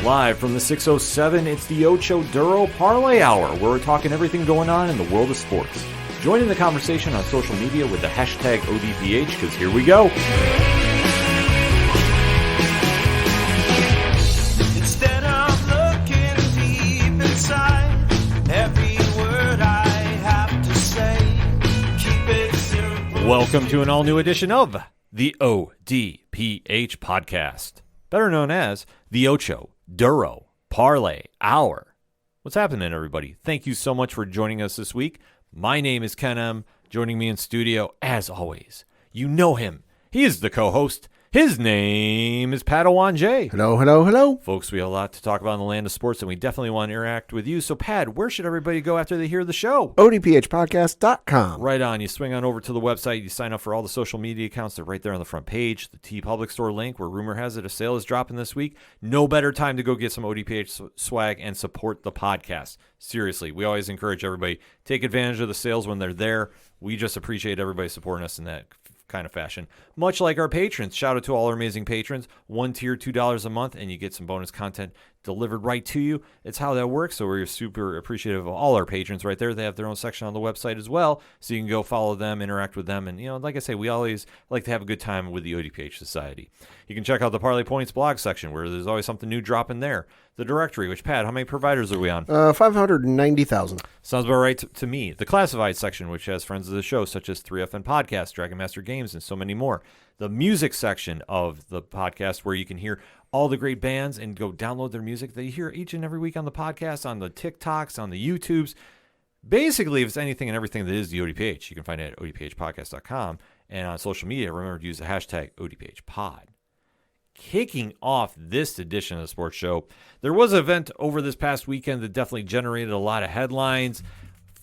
Live from the 607, it's the Ocho Duro Parlay Hour, where we're talking everything going on in the world of sports. Join in the conversation on social media with the hashtag ODPH, because here we go. Instead of looking deep inside, every word I have to say, keep it simple. Welcome to an all-new edition of the ODPH podcast, better known as the Ocho Duro Parlay Hour. What's happening, everybody? Thank you so much for joining us this week. My name is Ken M. Joining me in studio, as always, you know him. He is the co-host. His name is Padawan J. Hello, hello, hello. Folks, we have a lot to talk about in the land of sports, and we definitely want to interact with you. So, Pad, where should everybody go after they hear the show? ODPHpodcast.com. Right on. You swing on over to the website. You sign up for all the social media accounts. They're right there on the front page. The T Public Store link, where rumor has it a sale is dropping this week. No better time to go get some ODPH swag and support the podcast. Seriously, we always encourage everybody, take advantage of the sales when they're there. We just appreciate everybody supporting us in that kind of fashion. Much like our patrons. Shout out to all our amazing patrons. One tier, $2 a month, and you get some bonus content delivered right to you. It's how that works, so we're super appreciative of all our patrons right there. They have their own section on the website as well, so you can go follow them, interact with them, and, you know, like I say, we always like to have a good time with the ODPH Society. You can check out the Parlay Points blog section, where there's always something new dropping there. The directory, which, Pat, how many providers are we on? 590,000. Sounds about right to me. The classified section, which has friends of the show, such as 3FN Podcast, Dragon Master Games, and so many more. The music section of the podcast, where you can hear all the great bands and go download their music that you hear each and every week on the podcast, on the TikToks, on the YouTubes. Basically, if it's anything and everything that is the ODPH, you can find it at odphpodcast.com. And on social media, remember to use the hashtag ODPHpod. Kicking off this edition of the sports show, there was an event over this past weekend that definitely generated a lot of headlines.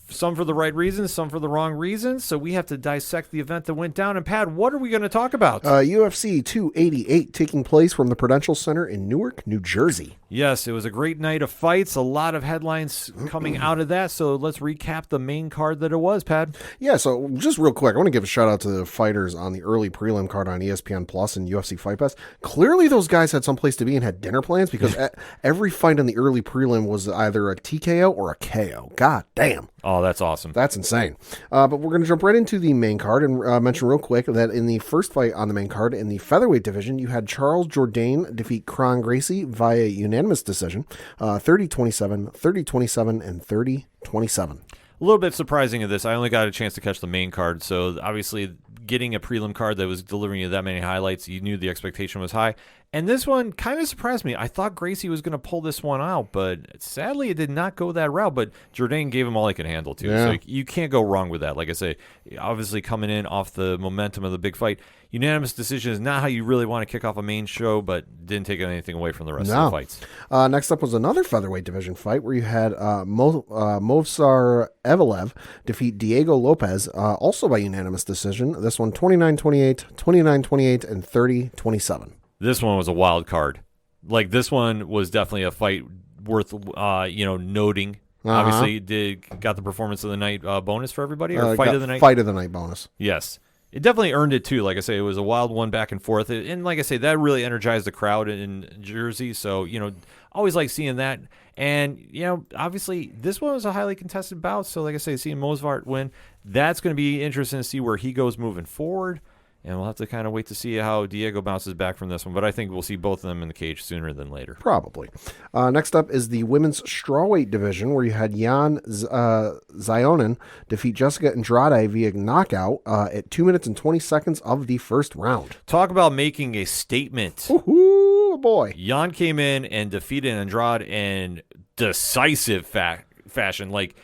Some for the right reasons, some for the wrong reasons. So we have to dissect the event that went down. And, Pat, what are we going to talk about? UFC 288 taking place from the Prudential Center in Newark, New Jersey. Yes, it was a great night of fights. A lot of headlines coming out of that. So let's recap the main card that it was, Pat. Yeah, so just real quick, I want to give a shout out to the fighters on the early prelim card on ESPN Plus and UFC Fight Pass. Clearly those guys had someplace to be and had dinner plans, because every fight in the early prelim was either a TKO or a KO. God damn. Oh, that's awesome. That's insane. But we're going to jump right into the main card and mention real quick that in the first fight on the main card in the featherweight division, you had Charles Jourdain defeat Kron Gracie via unanimous decision, 30-27, 30-27, and 30-27. A little bit surprising of this. I only got a chance to catch the main card, so obviously getting a prelim card that was delivering you that many highlights, you knew the expectation was high. And this one kind of surprised me. I thought Gracie was going to pull this one out, but sadly it did not go that route. But Jourdain gave him all he could handle, too. Yeah. So you can't go wrong with that. Like I say, obviously coming in off the momentum of the big fight, unanimous decision is not how you really want to kick off a main show, but didn't take anything away from the rest of the fights. Next up was another featherweight division fight where you had Movsar Evelev defeat Diego Lopez, also by unanimous decision. This one 29-28, 29-28, and 30-27. This one was a wild card. Like, this one was definitely a fight worth, noting. Obviously, got the performance of the night bonus for everybody, or fight of the night? Fight of the night bonus. Yes. It definitely earned it, too. Like I say, it was a wild one back and forth. And like I say, that really energized the crowd in Jersey. So, always like seeing that. And, obviously, this one was a highly contested bout. So, like I say, seeing Mosvart win, that's going to be interesting to see where he goes moving forward. And we'll have to kind of wait to see how Diego bounces back from this one. But I think we'll see both of them in the cage sooner than later. Probably. Next up is the women's strawweight division, where you had Jan Zionin defeat Jessica Andrade via knockout at 2 minutes and 20 seconds of the first round. Talk about making a statement. Ooh, boy. Jan came in and defeated Andrade in decisive fashion. Like,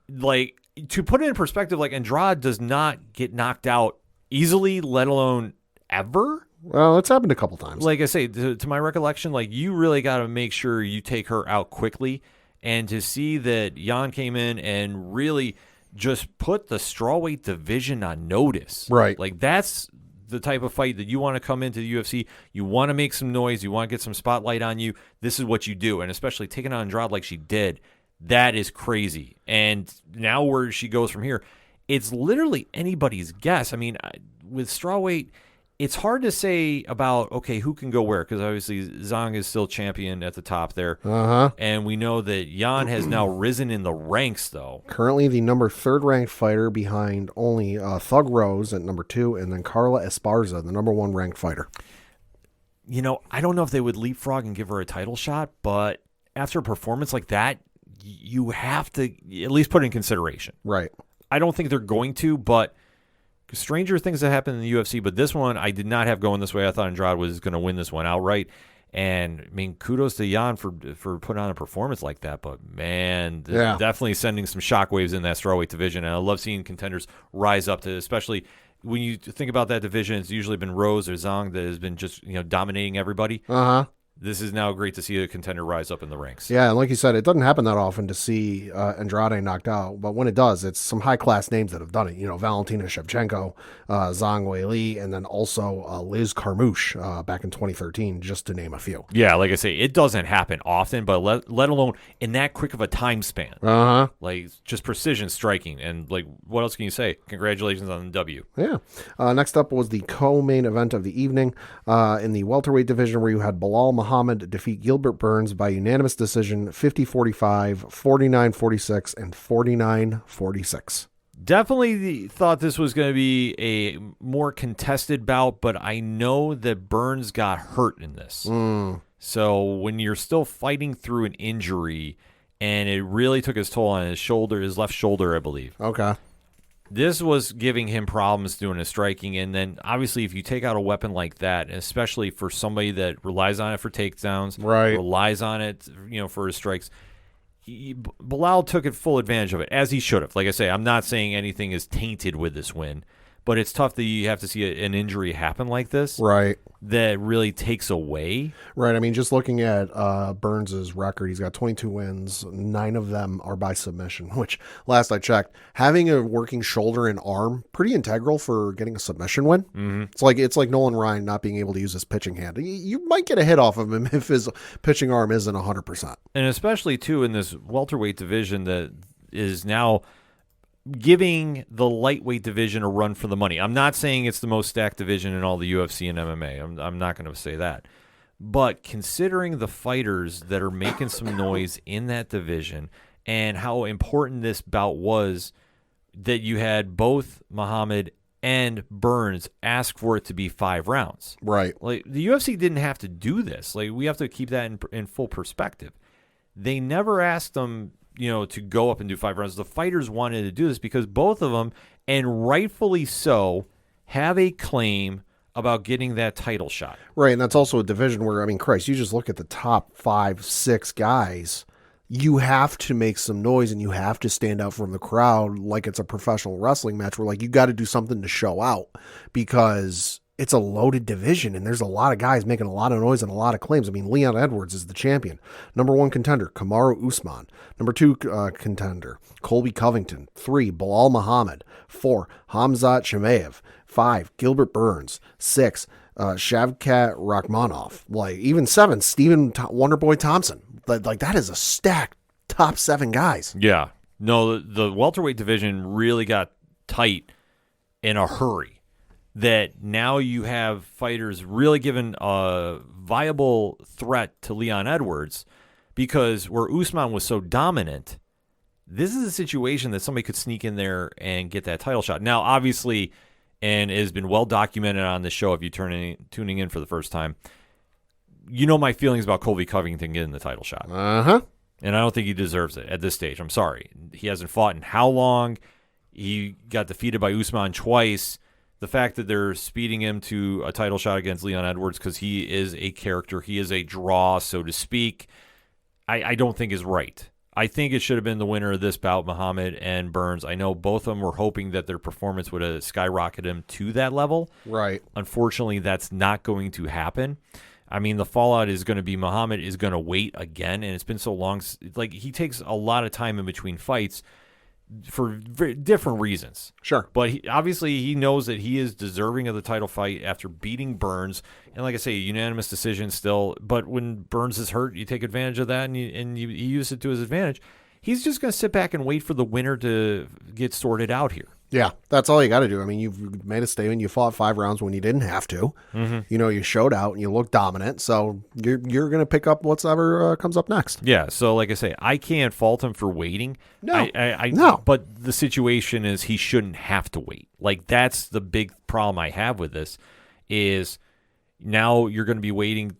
to put it in perspective, like, Andrade does not get knocked out easily, let alone ever. Well, it's happened a couple times. Like I say, to my recollection, like, you really got to make sure you take her out quickly. And to see that Jan came in and really just put the strawweight division on notice. Right. Like, that's the type of fight that you want to come into the UFC. You want to make some noise. You want to get some spotlight on you. This is what you do. And especially taking on Andrade like she did, that is crazy. And now where she goes from here, it's literally anybody's guess. I mean, with strawweight, It's hard to say about, okay, who can go where, because obviously Zhang is still champion at the top there. And we know that Jan has now risen in the ranks, though. Currently the number 3rd ranked fighter behind only Thug Rose at number 2, and then Carla Esparza, the number 1 ranked fighter. You know, I don't know if they would leapfrog and give her a title shot, but after a performance like that, you have to at least put it in consideration. Right. I don't think they're going to, but stranger things that happen in the UFC, but this one I did not have going this way. I thought Andrade was going to win this one outright. And, I mean, kudos to Jan for putting on a performance like that. But, man, definitely sending some shockwaves in that strawweight division. And I love seeing contenders rise up to, especially when you think about that division, it's usually been Rose or Zhang that has been just, dominating everybody. This is now great to see a contender rise up in the ranks. Yeah, and like you said, it doesn't happen that often to see Andrade knocked out, but when it does, it's some high-class names that have done it. Valentina Shevchenko, Zhang Weili, and then also Liz Carmouche back in 2013, just to name a few. Yeah, like I say, it doesn't happen often, but let alone in that quick of a time span. Like, just precision striking, and, like, what else can you say? Congratulations on the W. Yeah. Next up was the co-main event of the evening in the welterweight division, where you had Bilal Muhammad defeat Gilbert Burns by unanimous decision 50-45, 49-46, and 49-46. Definitely thought this was going to be a more contested bout, but I know that Burns got hurt in this. So when you're still fighting through an injury, and it really took his toll on his left shoulder, I believe. Okay. This was giving him problems doing his striking, and then obviously if you take out a weapon like that, especially for somebody that relies on it for takedowns, relies on it, for his strikes, Bilal took full advantage of it, as he should have. Like I say, I'm not saying anything is tainted with this win, but it's tough that you have to see an injury happen like this. Right. That really takes away. Right. I mean, just looking at Burns' record, he's got 22 wins. 9 of them are by submission, which, last I checked, having a working shoulder and arm, pretty integral for getting a submission win. It's like Nolan Ryan not being able to use his pitching hand. You might get a hit off of him if his pitching arm isn't 100%. And especially, too, in this welterweight division that is now giving the lightweight division a run for the money. I'm not saying it's the most stacked division in all the UFC and MMA. I'm not going to say that. But considering the fighters that are making some noise in that division and how important this bout was, that you had both Muhammad and Burns ask for it to be 5 rounds. Right. Like, the UFC didn't have to do this. Like, we have to keep that in full perspective. They never asked them to go up and do 5 rounds. The fighters wanted to do this because both of them, and rightfully so, have a claim about getting that title shot. Right, and that's also a division where, I mean, Christ, you just look at the top 5, 6 guys, you have to make some noise and you have to stand out from the crowd like it's a professional wrestling match where, like, you got to do something to show out because it's a loaded division, and there's a lot of guys making a lot of noise and a lot of claims. I mean, Leon Edwards is the champion. Number 1 contender, Kamaru Usman. Number 2 contender, Colby Covington. 3, Bilal Muhammad. 4, Hamzat Chimaev. 5, Gilbert Burns. 6, Shavkat Rakhmonov. Like, even 7, Stephen Wonderboy Thompson. Like, that is a stacked top 7 guys. Yeah. No, the welterweight division really got tight in a hurry. That now you have fighters really given a viable threat to Leon Edwards, because where Usman was so dominant, this is a situation that somebody could sneak in there and get that title shot. Now, obviously, and it has been well documented on the show if you're tuning in for the first time, my feelings about Colby Covington getting the title shot. And I don't think he deserves it at this stage. I'm sorry. He hasn't fought in how long? He got defeated by Usman twice. The fact that they're speeding him to a title shot against Leon Edwards because he is a character, he is a draw, so to speak, I don't think is right. I think it should have been the winner of this bout, Muhammad and Burns. I know both of them were hoping that their performance would have skyrocketed him to that level. Right. Unfortunately, that's not going to happen. I mean, the fallout is going to be Muhammad is going to wait again, and it's been so long. Like, he takes a lot of time in between fights for very different reasons. Sure. But obviously he knows that he is deserving of the title fight after beating Burns. And like I say, unanimous decision still. But when Burns is hurt, you take advantage of that and you use it to his advantage. He's just going to sit back and wait for the winner to get sorted out here. Yeah, that's all you got to do. I mean, you've made a statement. You fought 5 rounds when you didn't have to. Mm-hmm. You know, you showed out and you looked dominant. So you're going to pick up whatever comes up next. Yeah, so like I say, I can't fault him for waiting. No. No. But the situation is he shouldn't have to wait. Like, that's the big problem I have with this is now you're going to be waiting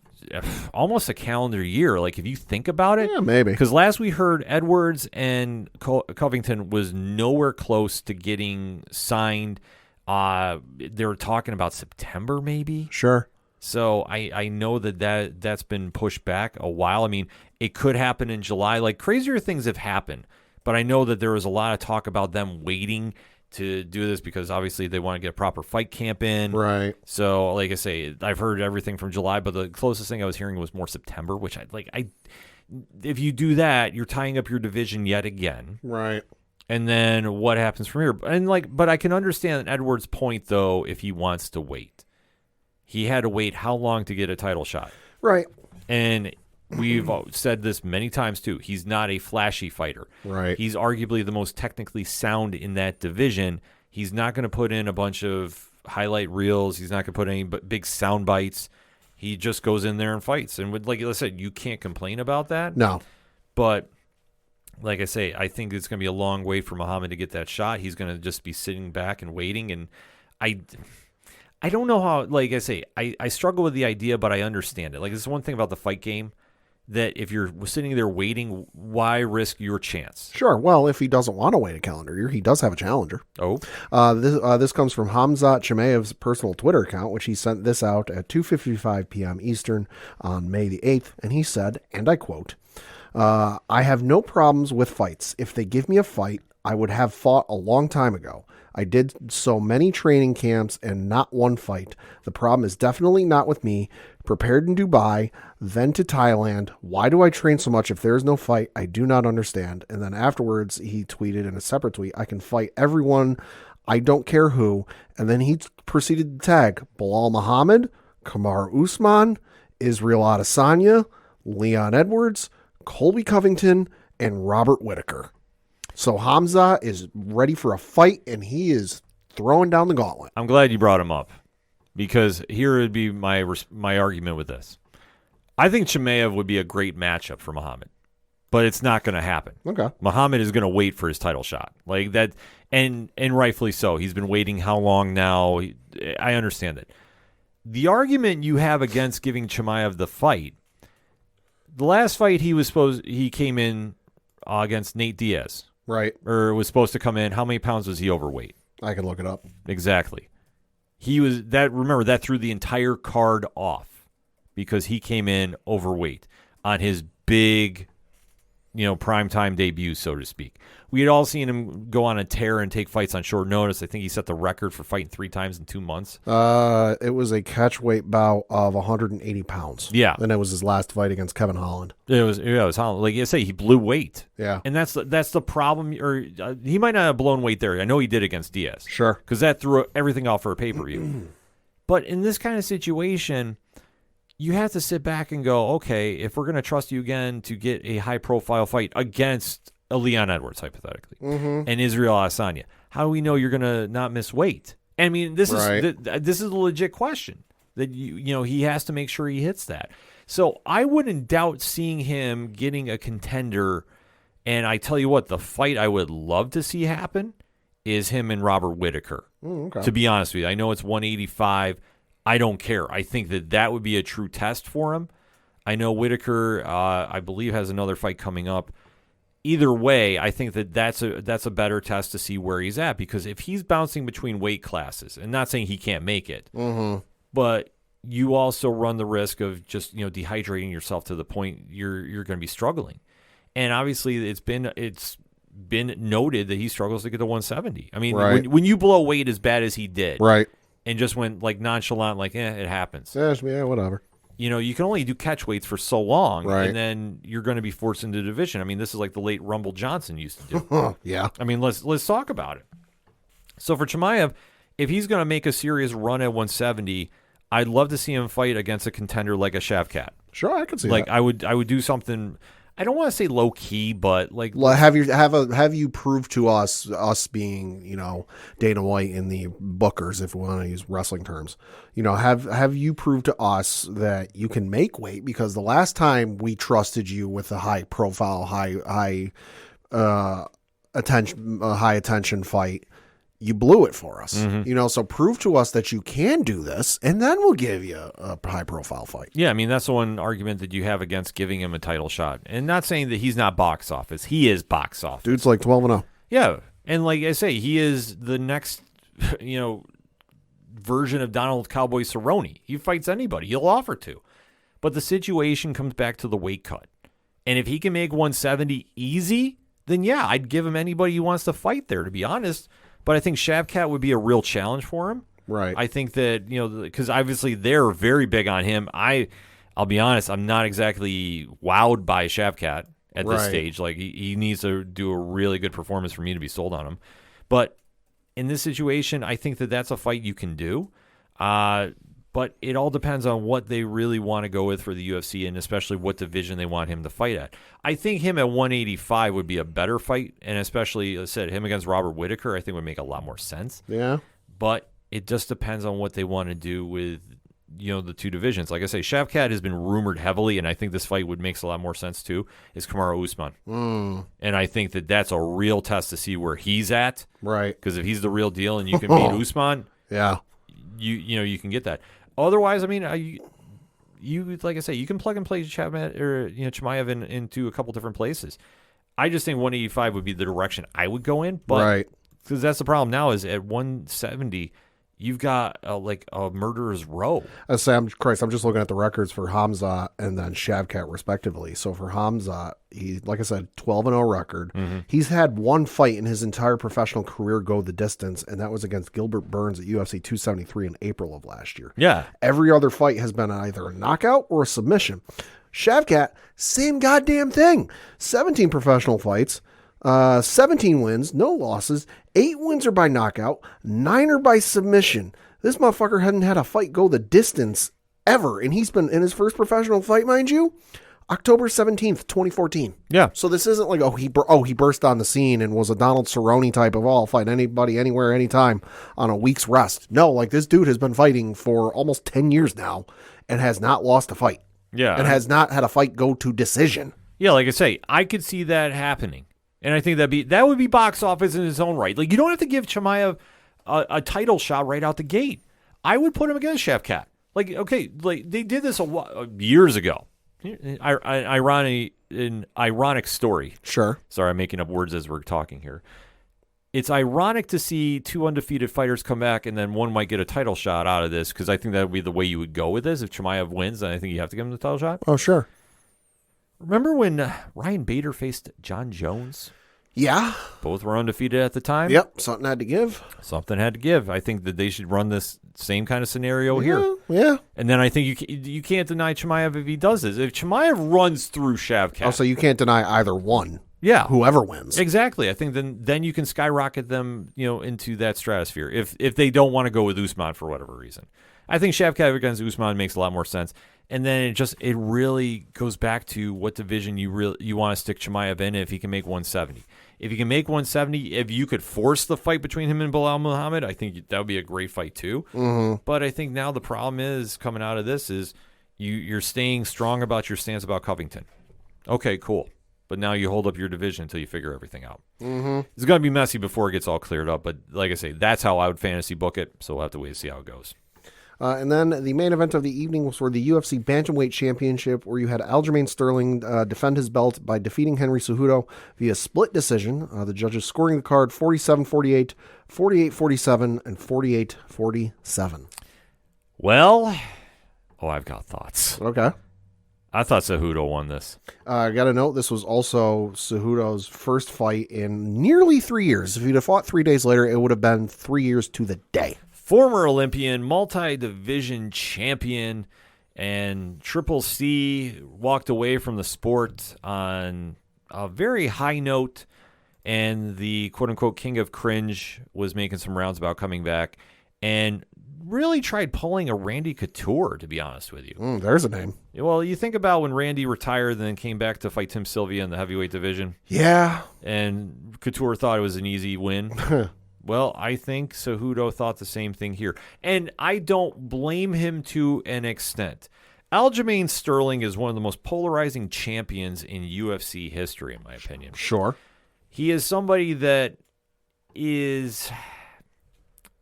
almost a calendar year. Like, if you think about it. Yeah, maybe. Because last we heard, Edwards and Covington was nowhere close to getting signed. They were talking about September maybe. Sure. So I know that's been pushed back a while. I mean, it could happen in July. Like, crazier things have happened. But I know that there was a lot of talk about them waiting to do this because obviously they want to get a proper fight camp in. Right. So, like I say, I've heard everything from July, but the closest thing I was hearing was more September, which if you do that, you're tying up your division yet again. Right. And then what happens from here? And but I can understand Edwards' point though if he wants to wait. He had to wait how long to get a title shot? Right. And we've said this many times too. He's not a flashy fighter. Right. He's arguably the most technically sound in that division. He's not going to put in a bunch of highlight reels. He's not going to put any big sound bites. He just goes in there and fights. And like I said, you can't complain about that. No. But like I say, I think it's going to be a long wait for Muhammad to get that shot. He's going to just be sitting back and waiting. And I don't know how, like I say, I struggle with the idea, but I understand it. Like, this is one thing about the fight game. That if you're sitting there waiting, why risk your chance? Sure. Well, if he doesn't want to wait a calendar year, he does have a challenger. Oh. This comes from Hamzat Chimaev's personal Twitter account, which he sent this out at 2:55 p.m. Eastern on May the 8th. And he said, and I quote, I have no problems with fights. If they give me a fight, I would have fought a long time ago. I did so many training camps and not one fight. The problem is definitely not with me. Prepared in Dubai, then to Thailand. Why do I train so much if there is no fight? I do not understand. And then afterwards, he tweeted in a separate tweet, I can fight everyone. I don't care who. And then he proceeded to tag Bilal Muhammad, Kamaru Usman, Israel Adesanya, Leon Edwards, Colby Covington, and Robert Whittaker. So Hamza is ready for a fight, and he is throwing down the gauntlet. I'm glad you brought him up because here would be my argument with this. I think Chimaev would be a great matchup for Muhammad, but it's not going to happen. Okay. Muhammad is going to wait for his title shot like that, and rightfully so. He's been waiting how long now? I understand it. The argument you have against giving Chimaev the fight, the last fight he came in against Nate Diaz. Right. Or was supposed to come in. How many pounds was he overweight? I can look it up. Exactly. He was remember that threw the entire card off because he came in overweight on his big, primetime debut, so to speak. We had all seen him go on a tear and take fights on short notice. I think he set the record for fighting 3 times in 2 months. It was a catch weight bout of 180 pounds. Yeah. And it was his last fight against Kevin Holland. It was Holland. Like you say, he blew weight. Yeah. And that's the problem. Or he might not have blown weight there. I know he did against Diaz. Sure. Because that threw everything off for a pay-per-view. But in this kind of situation, you have to sit back and go, okay, if we're going to trust you again to get a high-profile fight against a Leon Edwards, hypothetically, and Israel Adesanya, how do we know you're going to not miss weight? I mean, this is a legit question that he has to make sure he hits that. So I wouldn't doubt seeing him getting a contender. And I tell you what, the fight I would love to see happen is him and Robert Whittaker. Okay. To be honest with you, I know it's 185. I don't care. I think that would be a true test for him. I know Whittaker, I believe, has another fight coming up. Either way, I think that's a better test to see where he's at, because if he's bouncing between weight classes, and not saying he can't make it, but you also run the risk of just dehydrating yourself to the point you're going to be struggling. And obviously, it's been noted that he struggles to get to 170. I mean, when you blow weight as bad as he did, right, and just went like nonchalant, like it happens. Yeah, whatever. You can only do catch weights for so long, right, and then you're going to be forced into division. I mean, this is like the late Rumble Johnson used to do. Yeah. I mean, let's talk about it. So for Chimaev, if he's going to make a serious run at 170, I'd love to see him fight against a contender like a Shavkat. Sure, I could see that. that. I would do something. I don't want to say low key, but like Have you proved to us being, Dana White in the bookers, if we want to use wrestling terms, have you proved to us that you can make weight? Because the last time we trusted you with a high profile, high attention fight, you blew it for us. So prove to us that you can do this, and then we'll give you a high profile fight. Yeah, I mean, that's the one argument that you have against giving him a title shot. And not saying that he's not box office. He is box office. Dude's like 12-0. Yeah. And like I say, he is the next, version of Donald Cowboy Cerrone. He fights anybody. He'll offer to. But the situation comes back to the weight cut. And if he can make 170 easy, then yeah, I'd give him anybody who wants to fight there, to be honest. But I think Shavkat would be a real challenge for him. Right. I think that, because obviously they're very big on him. I'll be honest, I'm not exactly wowed by Shavkat at this stage. Like, he needs to do a really good performance for me to be sold on him. But in this situation, I think that that's a fight you can do. But it all depends on what they really want to go with for the UFC, and especially what division they want him to fight at. I think him at 185 would be a better fight, and especially, as I said, him against Robert Whittaker, I think would make a lot more sense. Yeah. But it just depends on what they want to do with, the two divisions. Like I say, Shavkat has been rumored heavily, and I think this fight would make a lot more sense too, is Kamaru Usman. And I think that that's a real test to see where he's at. Right. Because if he's the real deal and you can beat Usman, yeah, you can get that. Otherwise, I mean, you like I say, you can plug and play Chimaev into a couple different places. I just think 185 would be the direction I would go in, but because that's the problem now is at 170, you've got a murderer's row. I'm just looking at the records for Hamza and then Shavkat respectively. So for Hamza, he, like I said, 12-0 record. He's had one fight in his entire professional career go the distance, and that was against Gilbert Burns at UFC 273 in April of last year. Yeah. Every other fight has been either a knockout or a submission. Shavkat, same goddamn thing. 17 professional fights. 17 wins, no losses, 8 wins are by knockout, 9 are by submission. This motherfucker hadn't had a fight go the distance ever, and he's been in his first professional fight, mind you, October 17th, 2014. Yeah. So this isn't like, he burst on the scene and was a Donald Cerrone type of, I'll fight anybody, anywhere, anytime on a week's rest. No, like this dude has been fighting for almost 10 years now and has not lost a fight. Yeah. And has not had a fight go to decision. Yeah, like I say, I could see that happening. And I think that would be box office in its own right. Like, you don't have to give Chimaev a title shot right out the gate. I would put him against Shavkat. Like, okay, like they did this years ago. An ironic story. Sure. Sorry, I'm making up words as we're talking here. It's ironic to see two undefeated fighters come back, and then one might get a title shot out of this, because I think that would be the way you would go with this. If Chimaev wins, then I think you have to give him the title shot. Oh, sure. Remember when Ryan Bader faced John Jones? Yeah. Both were undefeated at the time. Yep. Something had to give. Something had to give. I think that they should run this same kind of scenario here. Yeah. And then I think you can't deny Chimaev if he does this. If Chimaev runs through Shavkat. Oh, so you can't deny either one. Yeah. Whoever wins. Exactly. I think then you can skyrocket them, into that stratosphere if they don't want to go with Usman for whatever reason. I think Shavkat against Usman makes a lot more sense. And then it really goes back to what division you want to stick Chimaev in if he can make 170. If he can make 170, if you could force the fight between him and Bilal Muhammad, I think that would be a great fight too. Mm-hmm. But I think now the problem is coming out of this is you're staying strong about your stance about Covington. Okay, cool. But now you hold up your division until you figure everything out. Mm-hmm. It's going to be messy before it gets all cleared up. But like I say, that's how I would fantasy book it. So we'll have to wait to see how it goes. And then the main event of the evening was for the UFC Bantamweight Championship, where you had Aljamain Sterling defend his belt by defeating Henry Cejudo via split decision. The judges scoring the card 47-48, 48-47, and 48-47. Well, I've got thoughts. Okay. I thought Cejudo won this. I got to note, this was also Cejudo's first fight in nearly 3 years. If he'd have fought 3 days later, it would have been 3 years to the day. Former Olympian, multi-division champion, and Triple C walked away from the sport on a very high note, and the quote-unquote king of cringe was making some rounds about coming back. And really tried pulling a Randy Couture, to be honest with you. There's a name. Well, you think about when Randy retired and then came back to fight Tim Sylvia in the heavyweight division. Yeah. And Couture thought it was an easy win. Well, I think Cejudo thought the same thing here. And I don't blame him to an extent. Aljamain Sterling is one of the most polarizing champions in UFC history, in my opinion. Sure. He is somebody that is...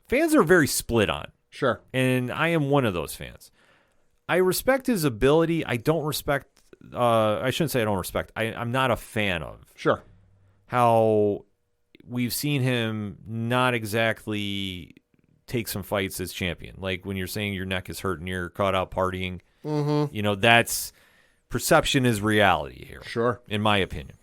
fans are very split on. Sure. And I am one of those fans. I respect his ability. I don't respect... I shouldn't say I don't respect. I'm not a fan of. Sure. How... we've seen him not exactly take some fights as champion. Like when you're saying your neck is hurt and you're caught out partying, that's perception is reality here. Sure. In my opinion.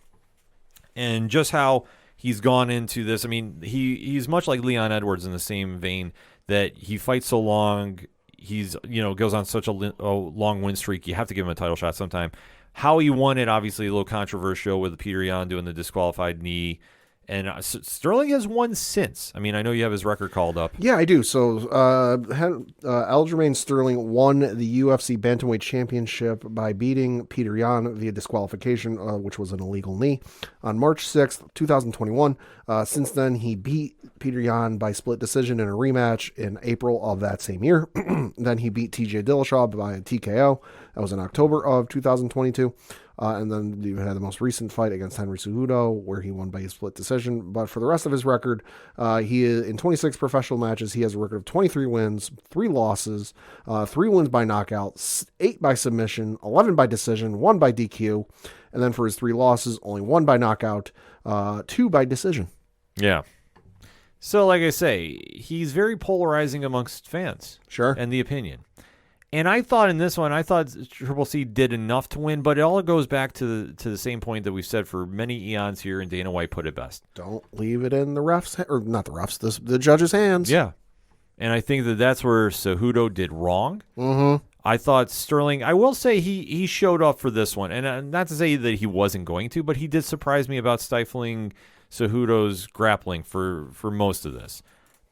And just how he's gone into this. I mean, he's much like Leon Edwards in the same vein that he fights so long. He's, goes on such a long win streak. You have to give him a title shot sometime. How he won it, obviously a little controversial with Peter Yan doing the disqualified knee. And Sterling has won since. I mean, I know you have his record called up. Yeah, I do. So Aljamain Sterling won the UFC Bantamweight Championship by beating Peter Yan via disqualification, which was an illegal knee, on March 6th, 2021. Since then, he beat Peter Yan by split decision in a rematch in April of that same year. Then he beat TJ Dillashaw by a TKO. That was in October of 2022. And then you had the most recent fight against Henry Cejudo, where he won by a split decision. But for the rest of his record, he is, in 26 professional matches, he has a record of 23 wins, 3 losses, 3 wins by knockout, 8 by submission, 11 by decision, 1 by DQ. And then for his 3 losses, only 1 by knockout, 2 by decision. Yeah. So, like I say, he's very polarizing amongst fans. Sure. And the opinion. And I thought in this one, Triple C did enough to win, but it all goes back to the same point that we've said for many eons here, and Dana White put it best. Don't leave it in the refs, or not the refs, the judges' hands. Yeah. And I think that's where Cejudo did wrong. Mm-hmm. I thought Sterling, I will say he showed up for this one. And not to say that he wasn't going to, but he did surprise me about stifling Cejudo's grappling for most of this.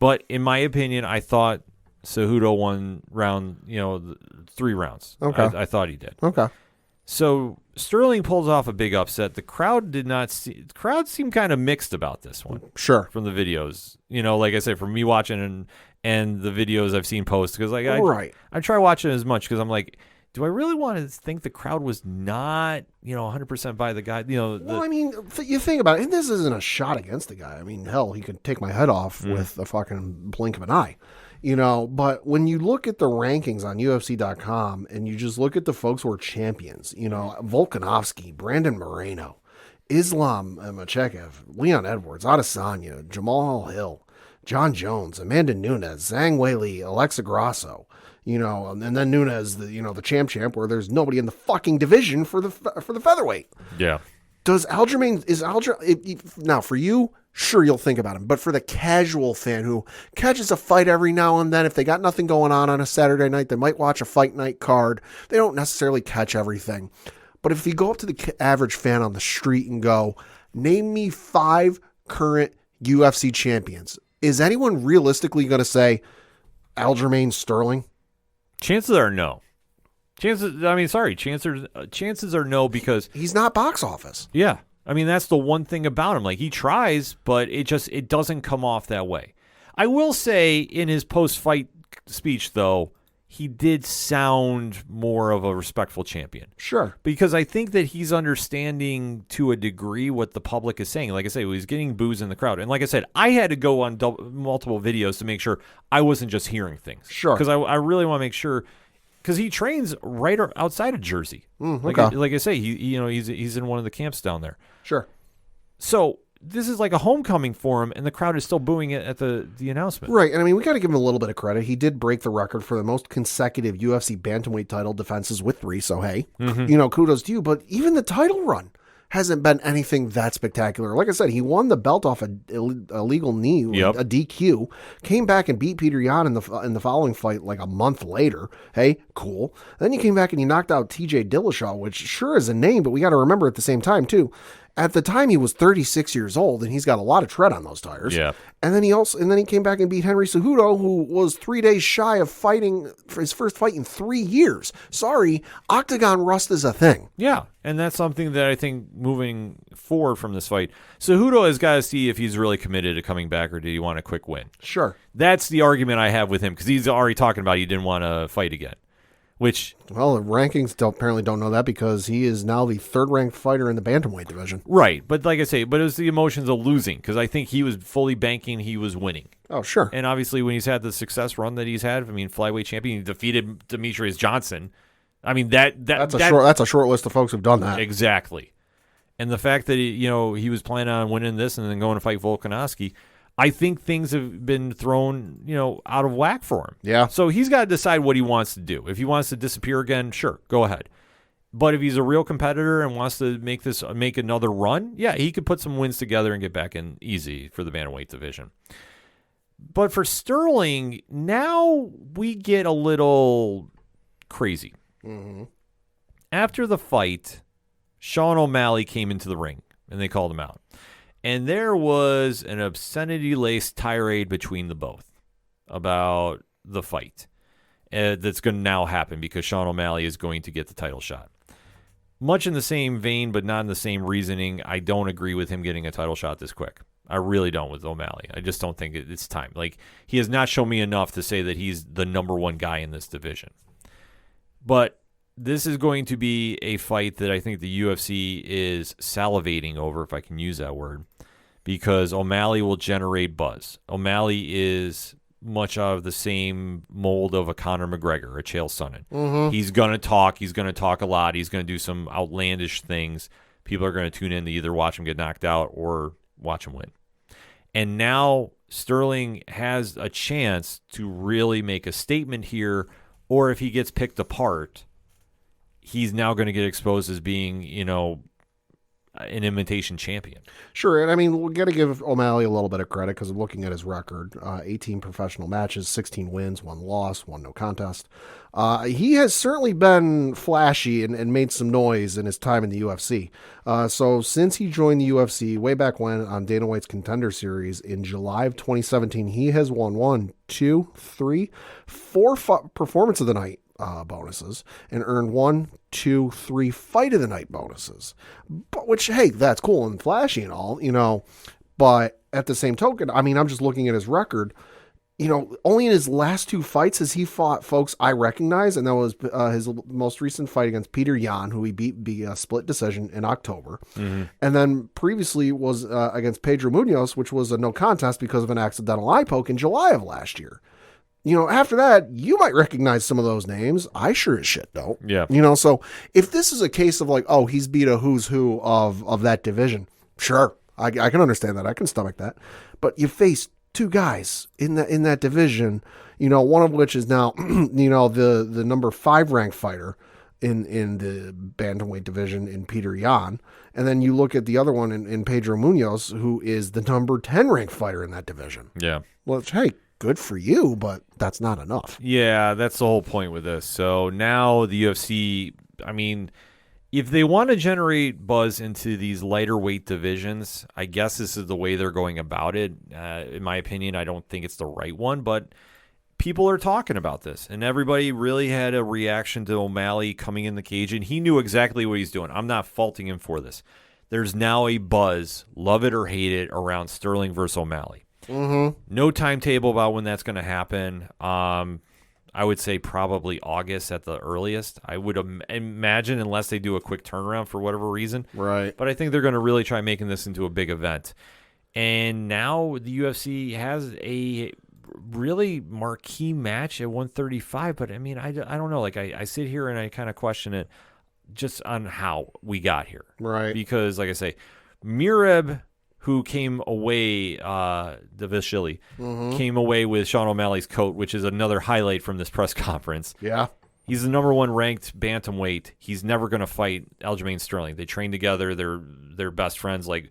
But in my opinion, I thought Cejudo won round, 3 rounds. Okay. I thought he did. Okay. So Sterling pulls off a big upset. The crowd the crowd seemed kind of mixed about this one. Sure. From the videos, like I said, from me watching and the videos I've seen post, because I try watching as much because I'm like, do I really want to think the crowd was not 100% by the guy? Well, I mean, you think about it, and this isn't a shot against the guy. I mean, hell, he could take my head off with a fucking blink of an eye. But when you look at the rankings on UFC.com and you just look at the folks who are champions, Volkanovski, Brandon Moreno, Islam Makhachev, Leon Edwards, Adesanya, Jamal Hill, John Jones, Amanda Nunes, Zhang Weili, Alexa Grasso, and then Nunes, the champ, where there's nobody in the fucking division for the featherweight. Yeah. Now for you, sure, you'll think about him. But for the casual fan who catches a fight every now and then, if they got nothing going on a Saturday night, they might watch a fight night card. They don't necessarily catch everything. But if you go up to the average fan on the street and go, name me 5 current UFC champions, is anyone realistically going to say Aljamain Sterling? Chances are no. Chances are no, because he's not box office. Yeah. I mean, that's the one thing about him. Like, he tries, but it doesn't come off that way. I will say in his post-fight speech, though, he did sound more of a respectful champion. Sure. Because I think that he's understanding to a degree what the public is saying. Like I say, he's getting boos in the crowd. And like I said, I had to go on multiple videos to make sure I wasn't just hearing things. Sure. Because I really want to make sure... Because he trains right outside of Jersey. Okay. Like I say, he's in one of the camps down there. Sure. So this is like a homecoming for him, and the crowd is still booing it at the announcement. Right, and I mean, we got to give him a little bit of credit. He did break the record for the most consecutive UFC bantamweight title defenses with 3, so hey, kudos to you. But even the title run hasn't been anything that spectacular. Like I said, he won the belt off a illegal knee, a DQ, came back and beat Peter Yan in the following fight like a month later. Hey, cool. Then he came back and he knocked out TJ Dillashaw, which sure is a name, but we got to remember at the same time too, At the time, he was 36 years old, and he's got a lot of tread on those tires. Yeah. And then he came back and beat Henry Cejudo, who was 3 days shy of fighting for his first fight in 3 years. Sorry, octagon rust is a thing. Yeah, and that's something that I think moving forward from this fight, Cejudo has got to see if he's really committed to coming back or do you want a quick win. Sure. That's the argument I have with him because he's already talking about he didn't want to fight again. Which, well, the rankings apparently don't know that because he is now the third-ranked fighter in the bantamweight division. right, but like I say, but it was the emotions of losing because I think he was fully banking he was winning. Oh, sure. And obviously when he's had the success run that he's had, I mean, flyweight champion, he defeated Demetrius Johnson. I mean, that's a short list of folks who've done that. Exactly. And the fact that he was planning on winning this and then going to fight Volkanovski, I think things have been thrown, out of whack for him. Yeah. So he's got to decide what he wants to do. If he wants to disappear again, sure, go ahead. But if he's a real competitor and wants to make another run, yeah, he could put some wins together and get back in easy for the bantamweight division. But for Sterling, now we get a little crazy. Mm-hmm. After the fight, Sean O'Malley came into the ring and they called him out. And there was an obscenity-laced tirade between the both about the fight that's going to now happen because Sean O'Malley is going to get the title shot. Much in the same vein, but not in the same reasoning, I don't agree with him getting a title shot this quick. I really don't with O'Malley. I just don't think it's time. Like, he has not shown me enough to say that he's the number one guy in this division. But this is going to be a fight that I think the UFC is salivating over, if I can use that word, because O'Malley will generate buzz. O'Malley is much of the same mold of a Conor McGregor, a Chael Sonnen. Mm-hmm. He's going to talk. He's going to talk a lot. He's going to do some outlandish things. People are going to tune in to either watch him get knocked out or watch him win. And now Sterling has a chance to really make a statement here, or if he gets picked apart, he's now going to get exposed as being, an imitation champion. Sure, and I mean, we got to give O'Malley a little bit of credit because looking at his record, 18 professional matches, 16 wins, 1 loss, 1 no contest. He has certainly been flashy and made some noise in his time in the UFC. So since he joined the UFC way back when on Dana White's Contender Series in July of 2017, he has won 1, 2, 3, 4 Performance of the Night bonuses and earned 1, 2, 3 Fight of the Night bonuses. But which, hey, that's cool and flashy and all, but at the same token, I mean, I'm just looking at his record. Only in his last 2 fights has he fought folks I recognize, and that was his most recent fight against Peter Yan, who he beat via split decision in October. Mm-hmm. And then previously was against Pedro Munoz, which was a no contest because of an accidental eye poke in July of last year. After that, you might recognize some of those names. I sure as shit don't. Yeah. So if this is a case of like, oh, he's beat a who's who of that division, sure, I can understand that. I can stomach that. But you face 2 guys in that division, one of which is now, the number 5 ranked fighter in the bantamweight division in Peter Yan. And then you look at the other one in Pedro Munoz, who is the number 10 ranked fighter in that division. Yeah. Well, hey, good for you, but that's not enough. Yeah, that's the whole point with this. So now the UFC, I mean, if they want to generate buzz into these lighter weight divisions, I guess this is the way they're going about it. In my opinion, I don't think it's the right one, but people are talking about this, and everybody really had a reaction to O'Malley coming in the cage, and he knew exactly what he's doing. I'm not faulting him for this. There's now a buzz, love it or hate it, around Sterling versus O'Malley. Mm-hmm. No timetable about when that's going to happen. I would say probably August at the earliest. I would imagine, unless they do a quick turnaround for whatever reason. Right. But I think they're going to really try making this into a big event. And now the UFC has a really marquee match at 135. But, I mean, I don't know. Like, I sit here and I kind of question it just on how we got here. Right. Because, like I say, Mireb, who came away, Davishvili, came away with Sean O'Malley's coat, which is another highlight from this press conference. Yeah. He's the number 1 ranked bantamweight. He's never going to fight Aljamain Sterling. They train together. They're best friends. Like,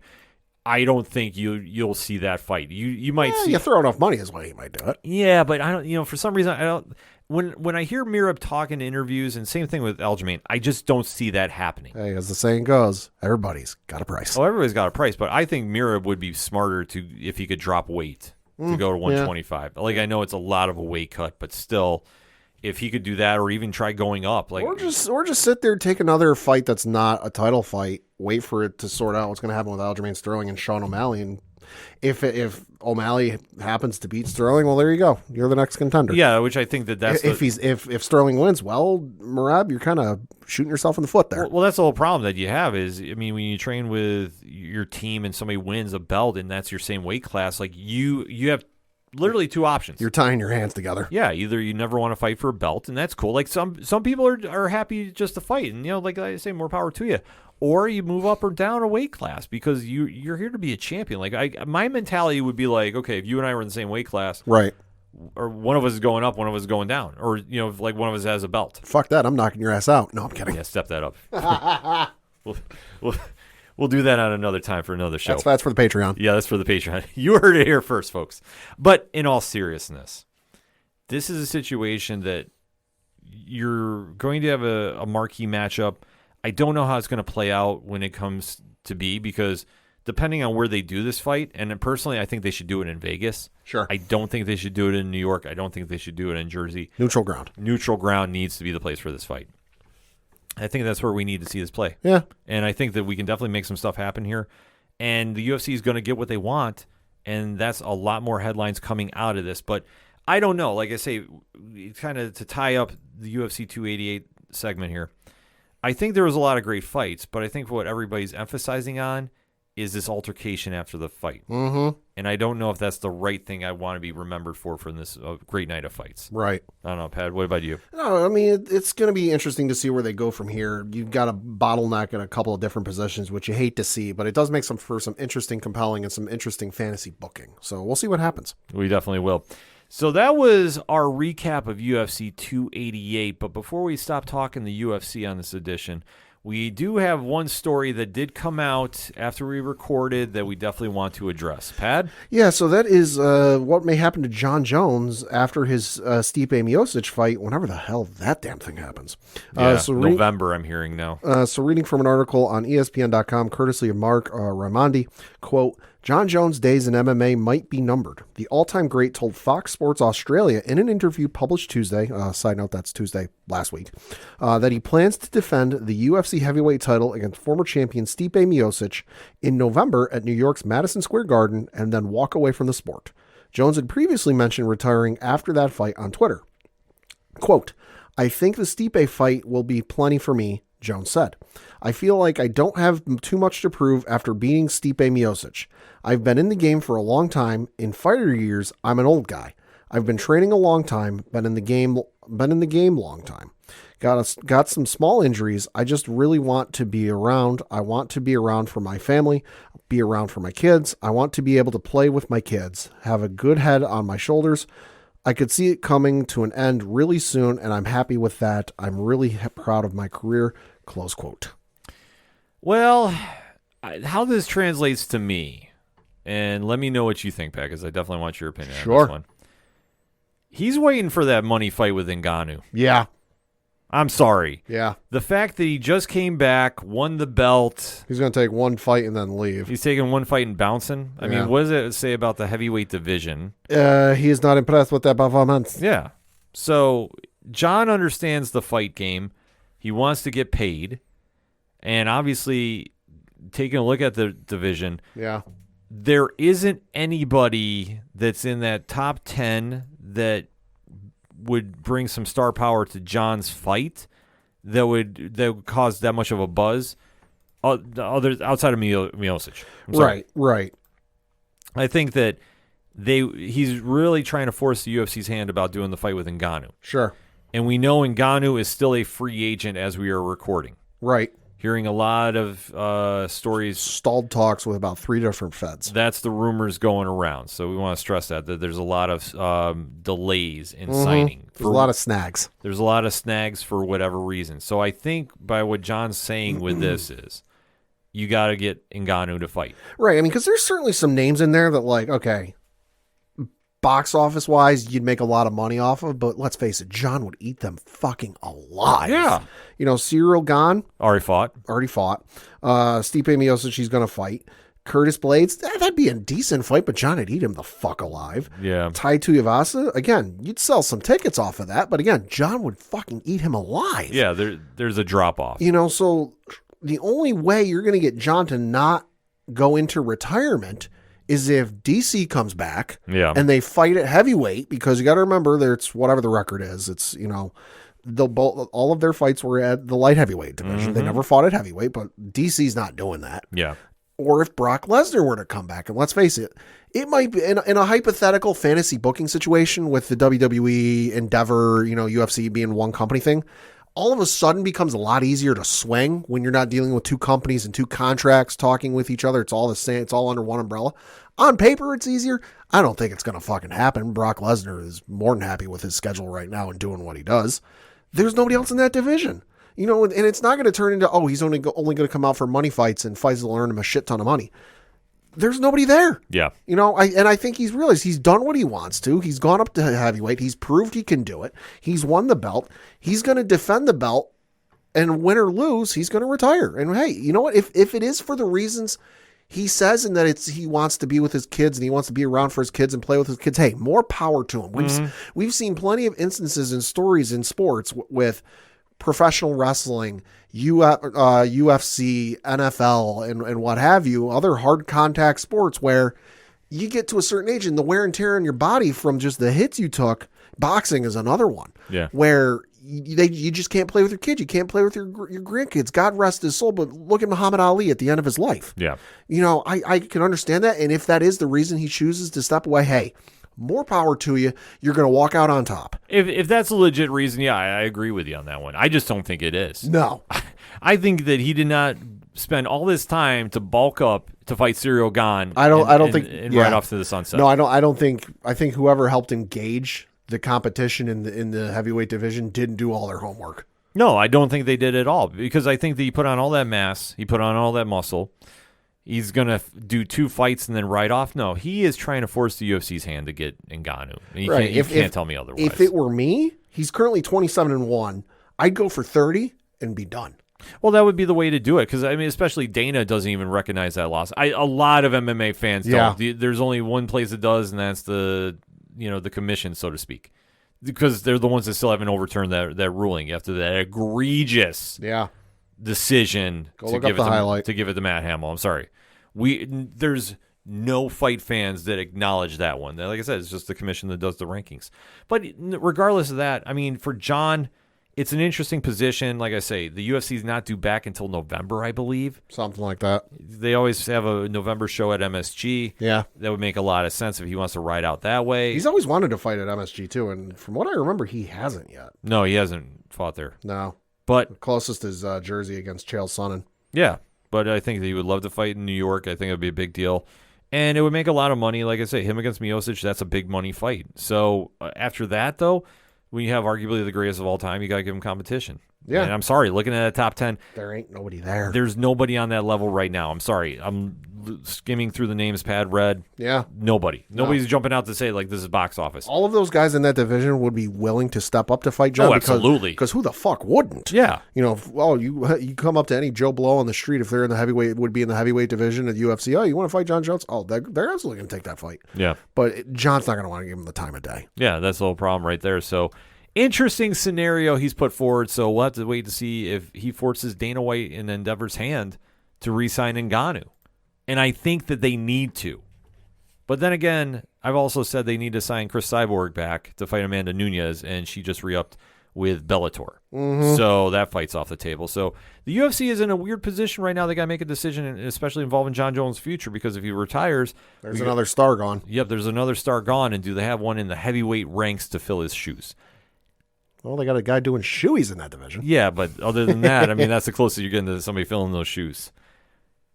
I don't think you'll see that fight. You might see. You throw enough money is why you might do it. Yeah, but I don't. For some reason I don't. When I hear Merab talk in interviews, and same thing with Aljamain, I just don't see that happening. Hey, as the saying goes, everybody's got a price. Oh, everybody's got a price, but I think Merab would be smarter if he could drop weight to go to 125. Yeah. Like, I know it's a lot of a weight cut, but still, if he could do that, or even try going up, like, or just sit there, take another fight that's not a title fight, wait for it to sort out what's going to happen with Aljamain Sterling and Sean O'Malley, and if O'Malley happens to beat Sterling, well, there you go. You're the next contender. Yeah, which I think that's if Sterling wins, well, Merab, you're kind of shooting yourself in the foot there. Well, that's the whole problem that you have is, I mean, when you train with your team and somebody wins a belt and that's your same weight class, like you have literally two options. You're tying your hands together. Yeah, either you never want to fight for a belt, and that's cool. Like some people are happy just to fight, and like I say, more power to you. Or you move up or down a weight class because you're here to be a champion. Like my mentality would be like, okay, if you and I were in the same weight class, right, or one of us is going up, one of us is going down, or like one of us has a belt. Fuck that! I'm knocking your ass out. No, I'm kidding. Yeah, step that up. We'll do that on another time for another show. That's for the Patreon. Yeah, that's for the Patreon. You heard it here first, folks. But in all seriousness, this is a situation that you're going to have a marquee matchup. I don't know how it's going to play out when it comes to be, because depending on where they do this fight, and personally, I think they should do it in Vegas. Sure. I don't think they should do it in New York. I don't think they should do it in Jersey. Neutral ground. Neutral ground needs to be the place for this fight. I think that's where we need to see this play. Yeah. And I think that we can definitely make some stuff happen here. And the UFC is going to get what they want, and that's a lot more headlines coming out of this. But I don't know. Like I say, kind of to tie up the UFC 288 segment here, I think there was a lot of great fights, but I think what everybody's emphasizing on is this altercation after the fight. Mm-hmm. And I don't know if that's the right thing I want to be remembered for from this great night of fights. Right. I don't know, Pat. What about you? No, I mean, it's going to be interesting to see where they go from here. You've got a bottleneck in a couple of different positions, which you hate to see, but it does make for some interesting, compelling, and some interesting fantasy booking. So we'll see what happens. We definitely will. So that was our recap of UFC 288. But before we stop talking the UFC on this edition, we do have one story that did come out after we recorded that we definitely want to address. Pad? Yeah, so that is what may happen to John Jones after his Stipe Miocic fight, whenever the hell that damn thing happens. Yeah, November, I'm hearing now. So reading from an article on ESPN.com, courtesy of Mark Raimondi, quote, John Jones' days in MMA might be numbered. The all-time great told Fox Sports Australia in an interview published Tuesday, side note, that's Tuesday last week, that he plans to defend the UFC heavyweight title against former champion Stipe Miocic in November at New York's Madison Square Garden and then walk away from the sport. Jones had previously mentioned retiring after that fight on Twitter. Quote, I think the Stipe fight will be plenty for me, Jones said. I feel like I don't have too much to prove after beating Stipe Miocic. I've been in the game for a long time. In fighter years, I'm an old guy. I've been training a long time, been in the game long time. Got some small injuries. I just really want to be around. I want to be around for my family, be around for my kids. I want to be able to play with my kids, have a good head on my shoulders. I could see it coming to an end really soon, and I'm happy with that. I'm really proud of my career, close quote. Well, how this translates to me, and let me know what you think, Pat, because I definitely want your opinion on this one. He's waiting for that money fight with Ngannou. Yeah. I'm sorry. Yeah. The fact that he just came back, won the belt. He's going to take one fight and then leave. He's taking one fight and bouncing. I mean, what does it say about the heavyweight division? He is not impressed with that performance. Yeah. So John understands the fight game. He wants to get paid. And obviously, taking a look at the division, there isn't anybody that's in that top 10 that would bring some star power to John's fight that would cause that much of a buzz outside of Miocic. Right. I think that he's really trying to force the UFC's hand about doing the fight with Ngannou. Sure. And we know Ngannou is still a free agent as we are recording. Right. Hearing a lot of stories. Stalled talks with about 3 different feds. That's the rumors going around. So we want to stress that there's a lot of delays in signing. There's a lot of snags. There's a lot of snags for whatever reason. So I think by what John's saying with this is you got to get Ngannou to fight. Right. I mean, because there's certainly some names in there that, like, okay, box office wise, you'd make a lot of money off of, but let's face it, John would eat them fucking alive. Yeah. You know, Cyril Gane Already fought. Stipe Miocic, he's going to fight. Curtis Blades, that'd be a decent fight, but John would eat him the fuck alive. Yeah. Tai Tuivasa, again, you'd sell some tickets off of that, but again, John would fucking eat him alive. Yeah, there's a drop off. You know, so the only way you're going to get John to not go into retirement is if DC comes back and they fight at heavyweight, because you got to remember there's whatever the record is. It's, you know, all of their fights were at the light heavyweight division. They never fought at heavyweight, but DC's not doing that. Yeah. Or if Brock Lesnar were to come back, and let's face it, it might be in a hypothetical fantasy booking situation with the WWE, Endeavor, you know, UFC being one company thing, all of a sudden becomes a lot easier to swing when you're not dealing with two companies and two contracts talking with each other. It's all the same. It's all under one umbrella. On paper, it's easier. I don't think it's going to fucking happen. Brock Lesnar is more than happy with his schedule right now and doing what he does. There's nobody else in that division. You know, and it's not going to turn into, he's only going to come out for money fights and fights will earn him a shit ton of money. There's nobody there. Yeah. You know, I think he's realized he's done what he wants to. He's gone up to heavyweight. He's proved he can do it. He's won the belt. He's going to defend the belt, and win or lose, he's going to retire. And hey, you know what? If it is for the reasons he says, and that he wants to be with his kids and he wants to be around for his kids and play with his kids, hey, more power to him. We've seen plenty of instances and stories in sports with professional wrestling, UFC, NFL, and what have you, other hard contact sports where you get to a certain age and the wear and tear on your body from just the hits you took. Boxing is another one. Yeah. Where you just can't play with your kids. You can't play with your grandkids. God rest his soul. But look at Muhammad Ali at the end of his life. Yeah. You know, I can understand that. And if that is the reason he chooses to step away, hey, more power to you. You're going to walk out on top. If that's a legit reason, yeah, I agree with you on that one. I just don't think it is. No. I think that he did not spend all this time to bulk up to fight Cyril Gane. I don't think right off to the sunset. No, I don't think. I think whoever helped him gauge the competition in the heavyweight division didn't do all their homework. No, I don't think they did at all, because I think that he put on all that mass, he put on all that muscle. He's going to do 2 fights and then ride off. No, he is trying to force the UFC's hand to get Ngannou. You can't tell me otherwise. If it were me, he's currently 27-1. I'd go for 30 and be done. Well, that would be the way to do it, because, I mean, especially Dana doesn't even recognize that loss. A lot of MMA fans don't. There's only one place that does, and that's the commission, so to speak, because they're the ones that still haven't overturned that ruling after that egregious decision to give it to Matt Hamill. I'm sorry. There's no fight fans that acknowledge that one. Like I said, it's just the commission that does the rankings. But regardless of that, I mean, for John, it's an interesting position. Like I say, the UFC's not due back until November, I believe. Something like that. They always have a November show at MSG. Yeah. That would make a lot of sense if he wants to ride out that way. He's always wanted to fight at MSG, too, and from what I remember, he hasn't yet. No, he hasn't fought there. No. But the closest is Jersey against Chael Sonnen. Yeah, but I think that he would love to fight in New York. I think it would be a big deal. And it would make a lot of money. Like I say, him against Miocic, that's a big money fight. So after that, though, when you have arguably the greatest of all time, you got to give him competition. Yeah. And I'm sorry, looking at the top 10, there ain't nobody there. There's nobody on that level right now. I'm sorry. I'm skimming through the names, pad read. Yeah. Nobody's jumping out to say, like, this is box office. All of those guys in that division would be willing to step up to fight John. Absolutely. Because who the fuck wouldn't? Yeah. You know, you come up to any Joe Blow on the street, if they're in the heavyweight, would be in the heavyweight division at UFC. Oh, you want to fight John Jones? Oh, they're absolutely going to take that fight. Yeah. But John's not going to want to give him the time of day. Yeah, that's the whole problem right there. So, interesting scenario he's put forward. So we'll have to wait to see if he forces Dana White and Endeavor's hand to re-sign Ngannou. And I think that they need to. But then again, I've also said they need to sign Chris Cyborg back to fight Amanda Nunes, and she just re-upped with Bellator. Mm-hmm. So that fight's off the table. So the UFC is in a weird position right now. They got to make a decision, especially involving John Jones' future, because if he retires... There's another star gone. Yep, there's another star gone, and do they have one in the heavyweight ranks to fill his shoes? Well, they got a guy doing shoeies in that division. Yeah, but other than that, I mean, that's the closest you're getting to somebody filling those shoes.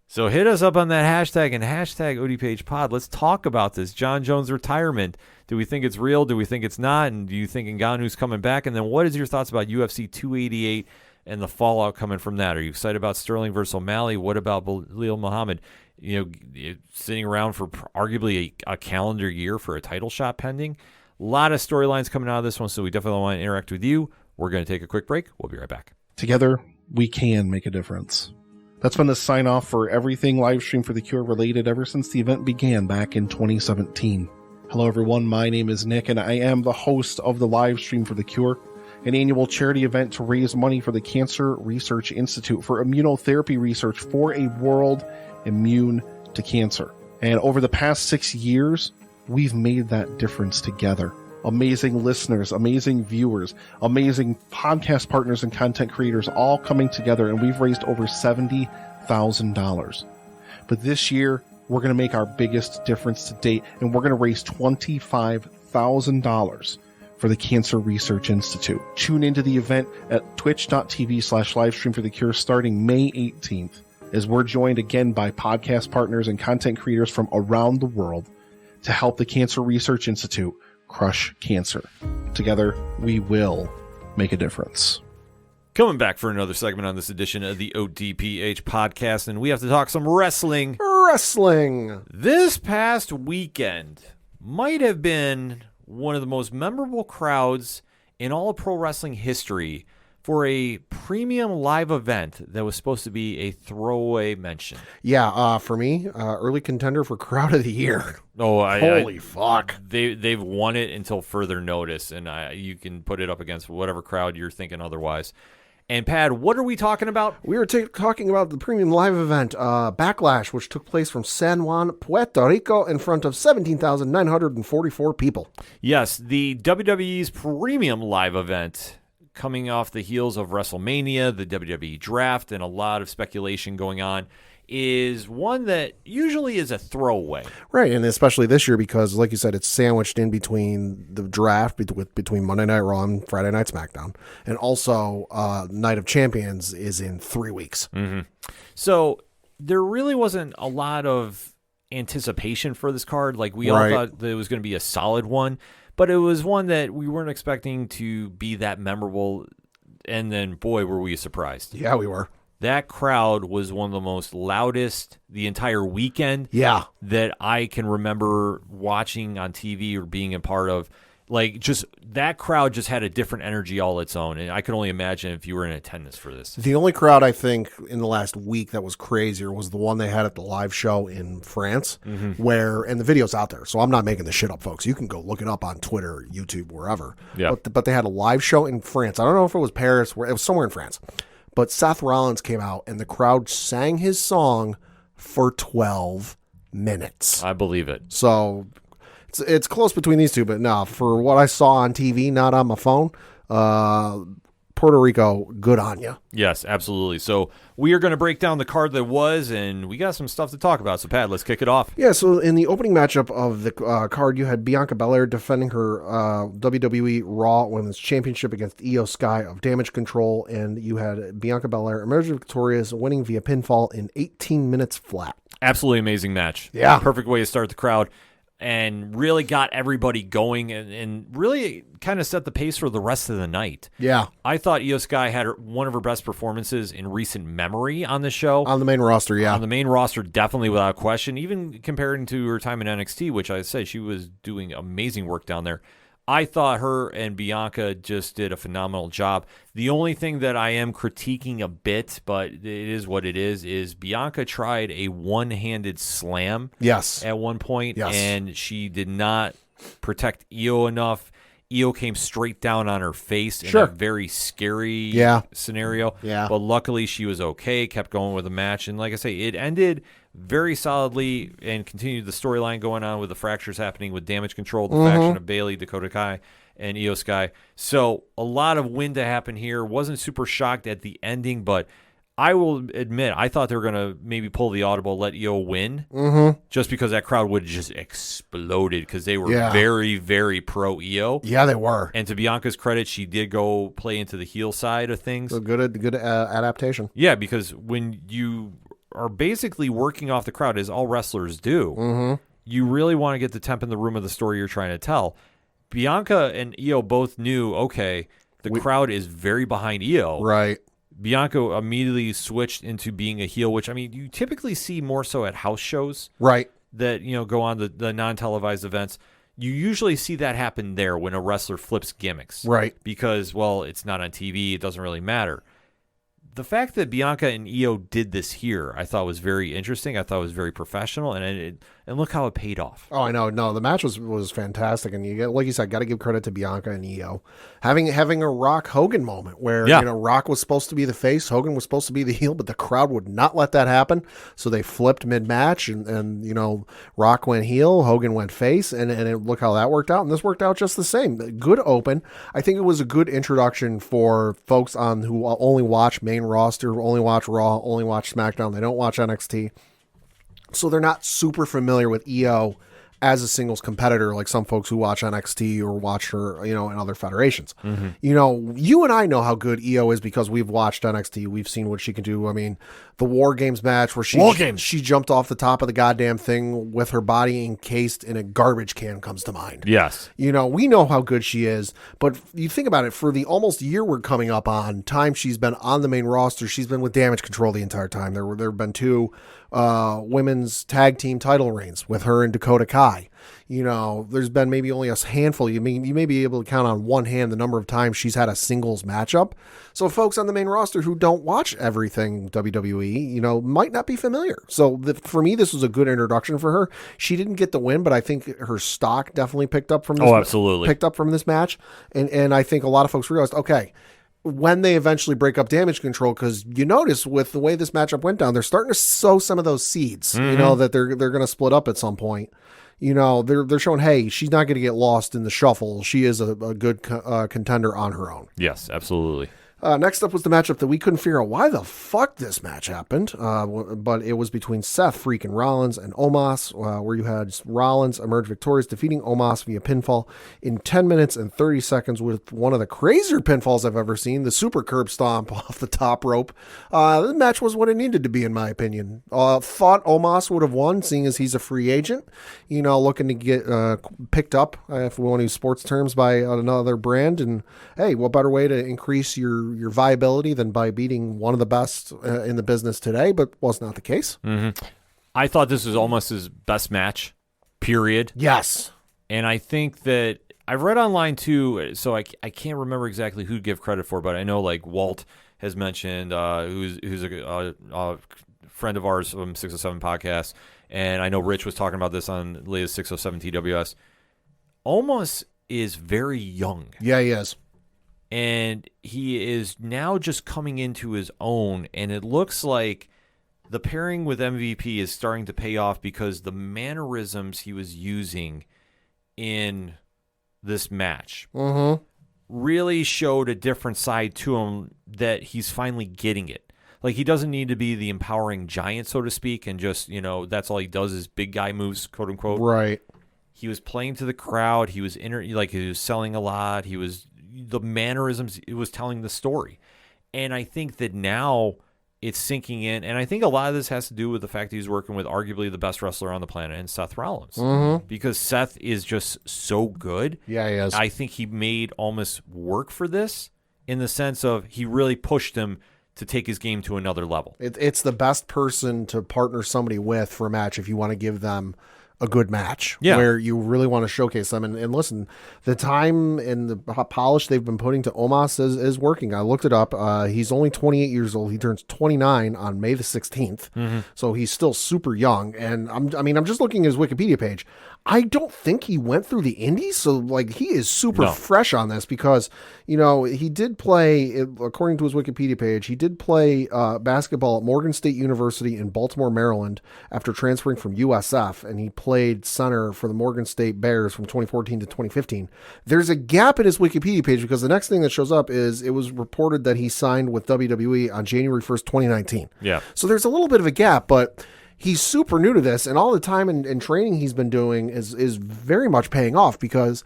So hit us up on that hashtag and hashtag ODPH pod. Let's talk about this John Jones retirement. Do we think it's real? Do we think it's not? And do you think Ngannou's coming back? And then what is your thoughts about UFC 288 and the fallout coming from that. Are you excited about Sterling versus O'Malley? What about Belal Muhammad? Sitting around for arguably a calendar year for a title shot pending. A lot of storylines coming out of this one, so we definitely want to interact with you. We're going to take a quick break. We'll be right back. Together, we can make a difference. That's been the sign off for everything Livestream for the Cure related ever since the event began back in 2017. Hello everyone, my name is Nick and I am the host of the Livestream for the Cure, an annual charity event to raise money for the Cancer Research Institute for immunotherapy research for a world immune to cancer. And over the past 6 years, we've made that difference together. Amazing listeners, amazing viewers, amazing podcast partners and content creators all coming together, and we've raised over $70,000. But this year, we're going to make our biggest difference to date, and we're going to raise $25,000 for the Cancer Research Institute. Tune into the event at twitch.tv/livestreamforthecure starting May 18th, as we're joined again by podcast partners and content creators from around the world to help the Cancer Research Institute crush cancer. Together, we will make a difference. Coming back for another segment on this edition of the ODPH podcast, and we have to talk some wrestling. This past weekend might have been one of the most memorable crowds in all of pro wrestling history for a premium live event that was supposed to be a throwaway mention. Yeah, for me, early contender for crowd of the year. Oh, Holy fuck. They've won it until further notice, and you can put it up against whatever crowd you're thinking otherwise. And, Pad, what are we talking about? We were talking about the premium live event, Backlash, which took place from San Juan, Puerto Rico, in front of 17,944 people. Yes, the WWE's premium live event, coming off the heels of WrestleMania, the WWE draft, and a lot of speculation going on, is one that usually is a throwaway. Right, and especially this year because, like you said, it's sandwiched in between the draft, between Monday Night Raw and Friday Night SmackDown. And also, Night of Champions is in 3 weeks. Mm-hmm. So there really wasn't a lot of anticipation for this card. Like, we all thought that it was going to be a solid one. But it was one that we weren't expecting to be that memorable, and then, boy, were we surprised. Yeah, we were. That crowd was one of the most loudest the entire weekend that I can remember watching on TV or being a part of. Like, just that crowd just had a different energy all its own, and I could only imagine if you were in attendance for this. The only crowd I think in the last week that was crazier was the one they had at the live show in France, where, and the video's out there, so I'm not making this shit up, folks. You can go look it up on Twitter, YouTube, wherever. Yeah. But they had a live show in France. I don't know if it was Paris, it was somewhere in France. But Seth Rollins came out, and the crowd sang his song for 12 minutes. I believe it. So it's close between these two, but no, for what I saw on TV, not on my phone, Puerto Rico, good on you. Yes, absolutely. So we are going to break down the card that was, and we got some stuff to talk about. So, Pat, let's kick it off. Yeah, so in the opening matchup of the card, you had Bianca Belair defending her WWE Raw Women's Championship against Io Sky of Damage Control, and you had Bianca Belair emerge victorious, winning via pinfall in 18 minutes flat. Absolutely amazing match. Yeah. Perfect way to start the crowd. And really got everybody going and really kind of set the pace for the rest of the night. Yeah. I thought Io Sky had one of her best performances in recent memory on the show. On the main roster, yeah. On the main roster, definitely without question. Even comparing to her time in NXT, which I said she was doing amazing work down there. I thought her and Bianca just did a phenomenal job. The only thing that I am critiquing a bit, but it is what it is Bianca tried a one-handed slam at one point, and she did not protect Io enough. Io came straight down on her face in a very scary scenario. Yeah. But luckily she was okay, kept going with the match. And like I say, it ended very solidly and continued the storyline going on with the fractures happening with Damage Control, the faction of Bayley, Dakota Kai, and Io Sky. So a lot of win to happen here. Wasn't super shocked at the ending, but I will admit, I thought they were going to maybe pull the audible, let Io win, just because that crowd would have just exploded because they were very, very pro Io. Yeah, they were. And to Bianca's credit, she did go play into the heel side of things. So good adaptation. Yeah, because when you are basically working off the crowd, as all wrestlers do, you really want to get the temp in the room of the story you're trying to tell. Bianca and Io both knew, okay, the crowd is very behind Io. Right. Bianca immediately switched into being a heel, which, I mean, you typically see more so at house shows Right. that, go on the non-televised events. You usually see that happen there when a wrestler flips gimmicks. Right. Because, well, it's not on TV. It doesn't really matter. The fact that Bianca and Io did this here, I thought was very interesting. I thought it was very professional, and look how it paid off. Oh, I know. No, the match was fantastic, and like you said, got to give credit to Bianca and Io having a Rock Hogan moment where Rock was supposed to be the face, Hogan was supposed to be the heel, but the crowd would not let that happen, so they flipped mid match, and Rock went heel, Hogan went face, and look how that worked out, and this worked out just the same. Good open. I think it was a good introduction for folks who only watch main roster, only watch Raw, only watch SmackDown. They don't watch NXT. So they're not super familiar with Io as a singles competitor like some folks who watch NXT or watch her, in other federations. Mm-hmm. You and I know how good Io is because we've watched NXT. We've seen what she can do. I mean, the War Games match where she jumped off the top of the goddamn thing with her body encased in a garbage can comes to mind. Yes. We know how good she is, but you think about it, for the almost year we're coming up on, time she's been on the main roster, she's been with Damage Control the entire time. There have been 2 women's tag team title reigns with her and Dakota Kai. There's been maybe only a handful. You may be able to count on one hand the number of times she's had a singles matchup. So folks on the main roster who don't watch everything WWE, might not be familiar. So for me, this was a good introduction for her. She didn't get the win, but I think her stock definitely picked up from this. Oh, absolutely. Picked up from this match. And I think a lot of folks realized, okay, when they eventually break up Damage Control, because you notice with the way this matchup went down, they're starting to sow some of those seeds, that they're going to split up at some point. They're showing, hey, she's not going to get lost in the shuffle. She is a good contender on her own. Yes, absolutely. Next up was the matchup that we couldn't figure out why the fuck this match happened, but it was between Seth freaking Rollins and Omos, where you had Rollins emerge victorious, defeating Omos via pinfall in 10 minutes and 30 seconds with one of the crazier pinfalls I've ever seen, the super curb stomp off the top rope. The match was what it needed to be, in my opinion. Thought Omos would have won, seeing as he's a free agent, looking to get picked up, if we want to use sports terms, by another brand. And hey, what better way to increase your viability than by beating one of the best in the business today, but was not the case. Mm-hmm. I thought this was almost his best match, period. Yes. And I think that I've read online too, so I can't remember exactly who to give credit for, but I know like Walt has mentioned, who's a friend of ours from 607 Podcast, and I know Rich was talking about this on latest 607 TWS. Omos is very young. Yeah, he is. And he is now just coming into his own, and it looks like the pairing with MVP is starting to pay off because the mannerisms he was using in this match really showed a different side to him, that he's finally getting it. Like, he doesn't need to be the empowering giant, so to speak, and just, that's all he does is big guy moves, quote unquote. Right. He was playing to the crowd. He was he was selling a lot. He was the mannerisms. It was telling the story, and I think that now it's sinking in. And I think a lot of this has to do with the fact that he's working with arguably the best wrestler on the planet, and Seth Rollins, because Seth is just so good. Yeah, he is. I think he made almost work for this in the sense of he really pushed him to take his game to another level. It's the best person to partner somebody with for a match if you want to give them a good match, where you really want to showcase them. And listen, the time and the polish they've been putting to Omos is working. I looked it up. He's only 28 years old. He turns 29 on May the 16th. So he's still super young. And I'm just looking at his Wikipedia page. I don't think he went through the indies. So like, he is super fresh on this because, he did play, according to his Wikipedia page, he did play basketball at Morgan State University in Baltimore, Maryland after transferring from USF. And he played center for the Morgan State Bears from 2014 to 2015. There's a gap in his Wikipedia page because the next thing that shows up is it was reported that he signed with WWE on January 1st, 2019. Yeah. So there's a little bit of a gap, but he's super new to this, and all the time and training he's been doing is very much paying off because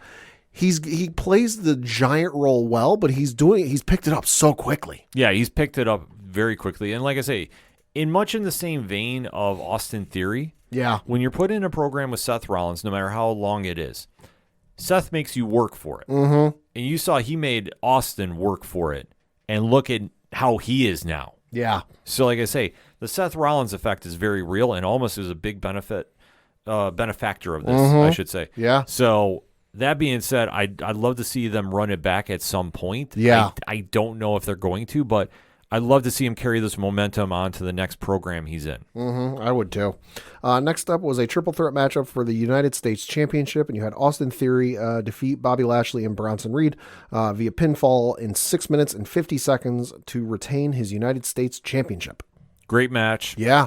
he plays the giant role well, but he's picked it up so quickly. Yeah, he's picked it up very quickly. And like I say, in the same vein of Austin Theory, when you're put in a program with Seth Rollins, no matter how long it is, Seth makes you work for it. And you saw he made Austin work for it. And look at how he is now. Yeah. So like I say, the Seth Rollins effect is very real and almost is a big benefactor of this, I should say. Yeah. So that being said, I'd love to see them run it back at some point. Yeah. I don't know if they're going to, but I'd love to see him carry this momentum on to the next program he's in. I would too. Next up was a triple threat matchup for the United States Championship, and you had Austin Theory defeat Bobby Lashley and Bronson Reed via pinfall in 6 minutes and 50 seconds to retain his United States Championship. Great match. Yeah.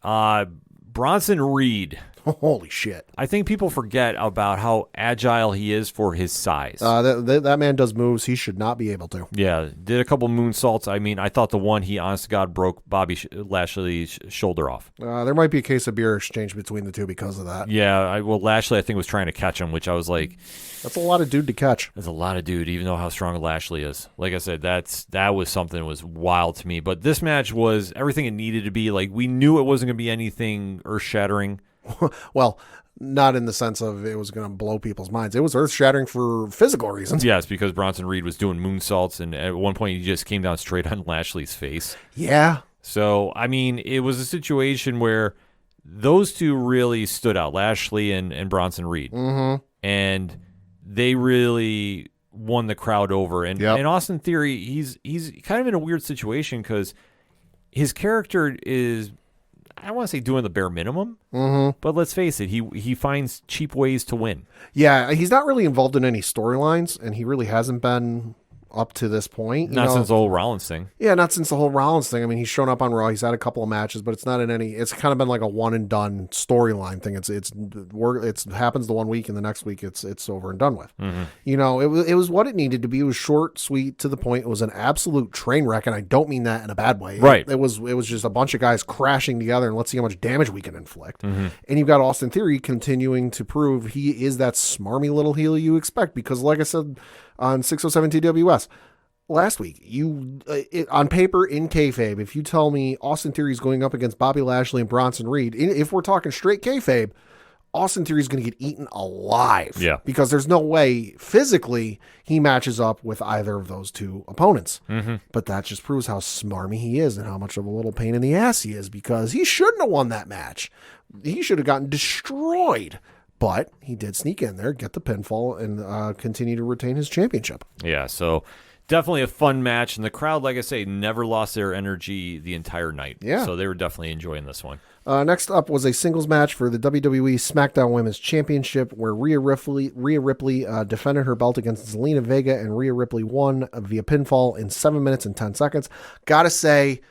Bronson Reed. Holy shit. I think people forget about how agile he is for his size. That man does moves he should not be able to. Yeah, did a couple moonsaults. I mean, I thought the one he, honest to God, broke Bobby Lashley's shoulder off. There might be a case of beer exchange between the two because of that. Yeah, Lashley, I think, was trying to catch him, which I was like... That's a lot of dude to catch. That's a lot of dude, even though how strong Lashley is. Like I said, that was something that was wild to me. But this match was everything it needed to be. Like, we knew it wasn't going to be anything earth-shattering. Well, not in the sense of it was going to blow people's minds. It was earth-shattering for physical reasons. Yes, because Bronson Reed was doing moonsaults, and at one point he just came down straight on Lashley's face. Yeah. So, I mean, it was a situation where those two really stood out, Lashley and Bronson Reed. Mm-hmm. And they really won the crowd over. And Austin Theory, he's kind of in a weird situation because his character is... I don't want to say doing the bare minimum, but let's face it, he finds cheap ways to win. Yeah, he's not really involved in any storylines, and he really hasn't been up to this point. Not since the whole Rollins thing. Yeah, not since the whole Rollins thing. I mean, he's shown up on Raw. He's had a couple of matches, but it's not in any. It's kind of been like a one and done storyline thing. It happens the one week, and the next week it's over and done with. You know, it was what it needed to be. It was short, sweet, to the point. It was an absolute train wreck, and I don't mean that in a bad way. Right. It was just a bunch of guys crashing together, and let's see how much damage we can inflict. And you've got Austin Theory continuing to prove he is that smarmy little heel you expect, because like I said on 607 TWS. Last week, on paper, in kayfabe, if you tell me Austin Theory is going up against Bobby Lashley and Bronson Reed, if we're talking straight kayfabe, Austin Theory is going to get eaten alive. Yeah. Because there's no way physically he matches up with either of those two opponents. But that just proves how smarmy he is and how much of a little pain in the ass he is, because he shouldn't have won that match. He should have gotten destroyed. But he did sneak in there, get the pinfall, and continue to retain his championship. Yeah, so... definitely a fun match, and the crowd, like I say, never lost their energy the entire night. Yeah. So they were definitely enjoying this one. Next up was a singles match for the WWE SmackDown Women's Championship, where Rhea Ripley defended her belt against Zelina Vega, and Rhea Ripley won via pinfall in 7 minutes and 10 seconds. Gotta say,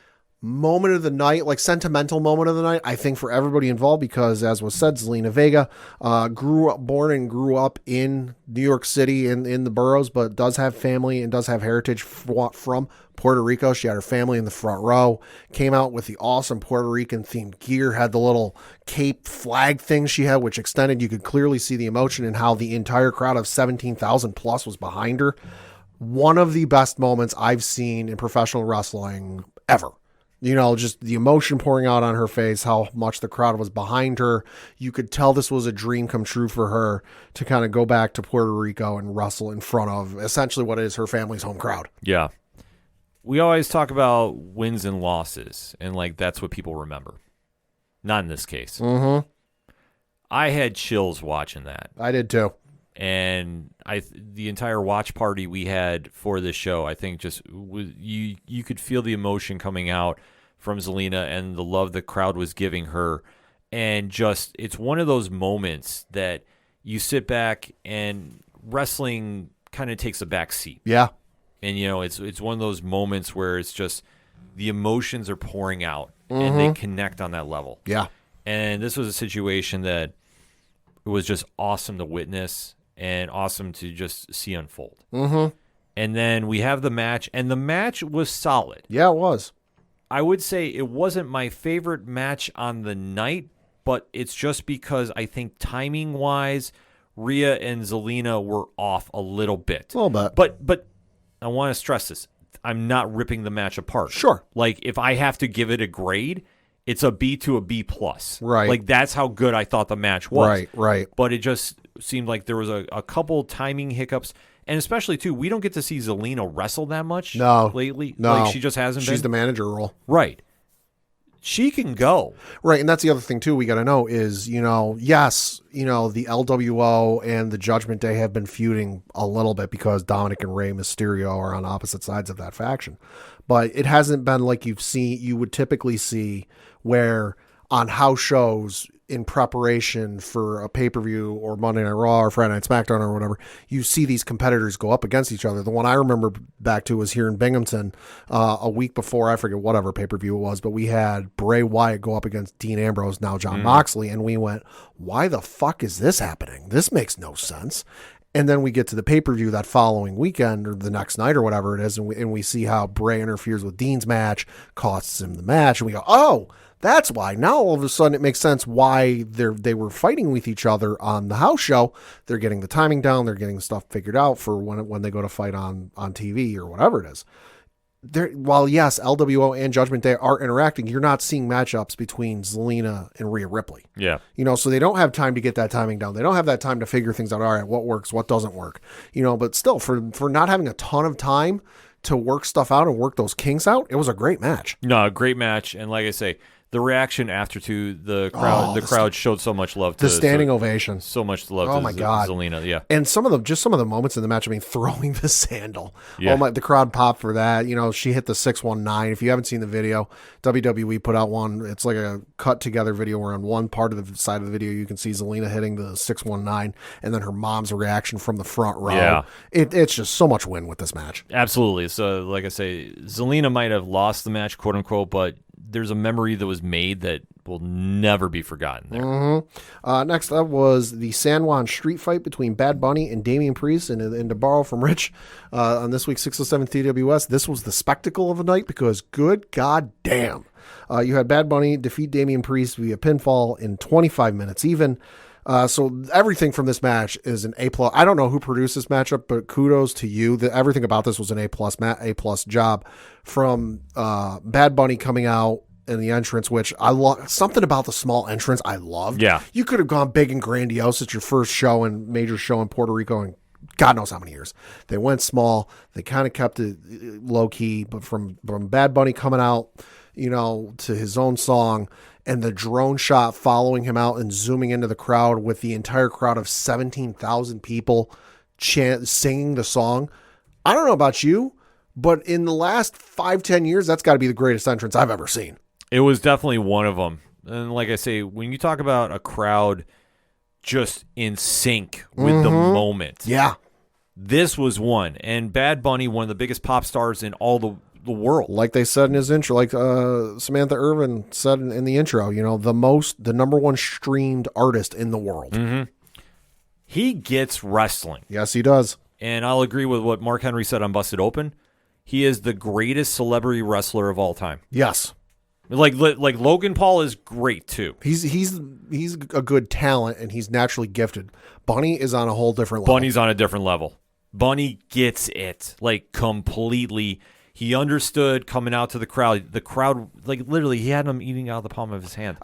moment of the night, like sentimental moment of the night, I think, for everybody involved, because as was said, Zelina Vega born and grew up in New York City in the boroughs, but does have family and does have heritage from Puerto Rico. She had her family in the front row, came out with the awesome Puerto Rican themed gear, had the little cape flag thing she had, which extended. You could clearly see the emotion and how the entire crowd of 17,000 plus was behind her. One of the best moments I've seen in professional wrestling ever. You know, just the emotion pouring out on her face, how much the crowd was behind her. You could tell this was a dream come true for her to kind of go back to Puerto Rico and wrestle in front of essentially what is her family's home crowd. Yeah. We always talk about wins and losses, and like that's what people remember. Not in this case. I had chills watching that. I did too. And the entire watch party we had for this show, I think just you could feel the emotion coming out from Zelina and the love the crowd was giving her. And just, it's one of those moments that you sit back and wrestling kind of takes a back seat. Yeah. And, you know, it's one of those moments where it's just the emotions are pouring out and they connect on that level. Yeah. And this was a situation that it was just awesome to witness and awesome to just see unfold. And then we have the match, and the match was solid. Yeah, it was. I would say it wasn't my favorite match on the night, but it's just because I think timing-wise, Rhea and Zelina were off a little bit. A little bit. But I want to stress this. I'm not ripping the match apart. Sure. Like, if I have to give it a grade, it's a B to a B+. Right. Like, that's how good I thought the match was. Right. But it just seemed like there was a couple timing hiccups. And especially, too, we don't get to see Zelina wrestle that much lately. No. Like, she just hasn't been. She's the manager role. Right. She can go. Right, and that's the other thing, too, we got to know is, yes, the LWO and the Judgment Day have been feuding a little bit because Dominic and Rey Mysterio are on opposite sides of that faction. But it hasn't been like you would typically see where on house shows in preparation for a pay-per-view or Monday Night Raw or Friday Night SmackDown or whatever, you see these competitors go up against each other. The one I remember back to was here in Binghamton a week before, I forget whatever pay-per-view it was, but we had Bray Wyatt go up against Dean Ambrose, now John Moxley, and we went, why the fuck is this happening? This makes no sense. And then we get to the pay-per-view that following weekend or the next night or whatever it is, and we see how Bray interferes with Dean's match, costs him the match, and we go, oh, that's why. Now all of a sudden it makes sense why they were fighting with each other on the house show. They're getting the timing down. They're getting stuff figured out for when they go to fight on TV or whatever it is. While yes, LWO and Judgment Day are interacting, you're not seeing matchups between Zelina and Rhea Ripley. Yeah. So they don't have time to get that timing down. They don't have that time to figure things out. All right, what works, what doesn't work. But still, for not having a ton of time to work stuff out and work those kinks out, it was a great match. No, a great match. And like I say, the reaction after the crowd showed so much love to the standing ovation. So much love Oh to my God. Zelina, yeah. And some of the moments in the match, throwing the sandal. Yeah. The crowd popped for that. She hit the 619. If you haven't seen the video, WWE put out one. It's like a cut together video where on one part of the side of the video you can see Zelina hitting the 619 and then her mom's reaction from the front row. Yeah. It's just so much win with this match. Absolutely. So like I say, Zelina might have lost the match, quote unquote, but there's a memory that was made that will never be forgotten there. Mm-hmm. Next up was the San Juan street fight between Bad Bunny and Damian Priest. And to borrow from Rich on this week's 607 TWS, this was the spectacle of the night because good goddamn. You had Bad Bunny defeat Damian Priest via pinfall in 25 minutes even. So everything from this match is an A+. I don't know who produced this matchup, but kudos to you. Everything about this was an A+ job. From Bad Bunny coming out in the entrance, which I love. Something about the small entrance I loved. Yeah. You could have gone big and grandiose at your first show and major show in Puerto Rico and God knows how many years. They went small. They kind of kept it low key, but from Bad Bunny coming out, to his own song and the drone shot following him out and zooming into the crowd with the entire crowd of 17,000 people singing the song. I don't know about you, but in the last 5-10 years, that's got to be the greatest entrance I've ever seen. It was definitely one of them. And like I say, when you talk about a crowd just in sync with the moment. Yeah. This was one. And Bad Bunny, one of the biggest pop stars in all the world. Like they said in his intro, like Samantha Irvin said in the intro, the number one streamed artist in the world. Mm-hmm. He gets wrestling. Yes, he does. And I'll agree with what Mark Henry said on Busted Open. He is the greatest celebrity wrestler of all time. Yes. Like Logan Paul is great too. He's a good talent and he's naturally gifted. Bunny is on a whole different level. Bunny's on a different level. Bunny gets it completely. He understood coming out to the crowd. The crowd, literally, he had him eating out of the palm of his hand.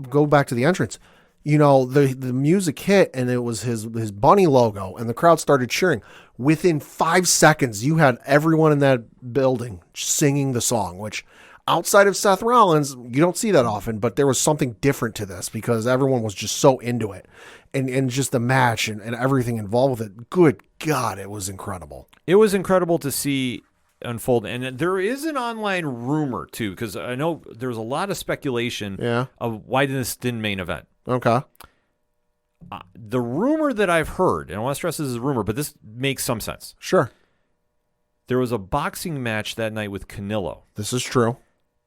Go back to the entrance. The music hit and it was his Bunny logo and the crowd started cheering. Within 5 seconds, you had everyone in that building singing the song, which outside of Seth Rollins, you don't see that often, but there was something different to this because everyone was just so into it. And just the match and everything involved with it. Good God, it was incredible. It was incredible to see unfold. And there is an online rumor, too, because I know there's a lot of speculation of why this didn't main event. Okay. The rumor that I've heard, and I want to stress this is a rumor, but this makes some sense. Sure. There was a boxing match that night with Canelo. This is true.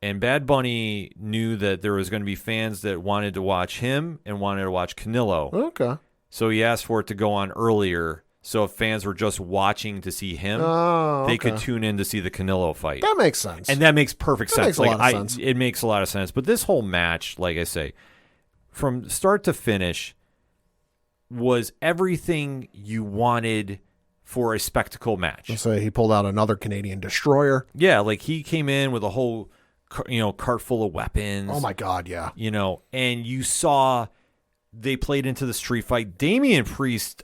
And Bad Bunny knew that there was going to be fans that wanted to watch him and wanted to watch Canelo. Okay. So he asked for it to go on earlier. So if fans were just watching to see him, they could tune in to see the Canelo fight. That makes sense. And that makes perfect sense. Makes a lot of sense. It makes a lot of sense. But this whole match, like I say, from start to finish, was everything you wanted for a spectacle match. So he pulled out another Canadian destroyer. Yeah, he came in with a whole cart full of weapons. Oh my God, yeah. And you saw they played into the street fight. Damian Priest,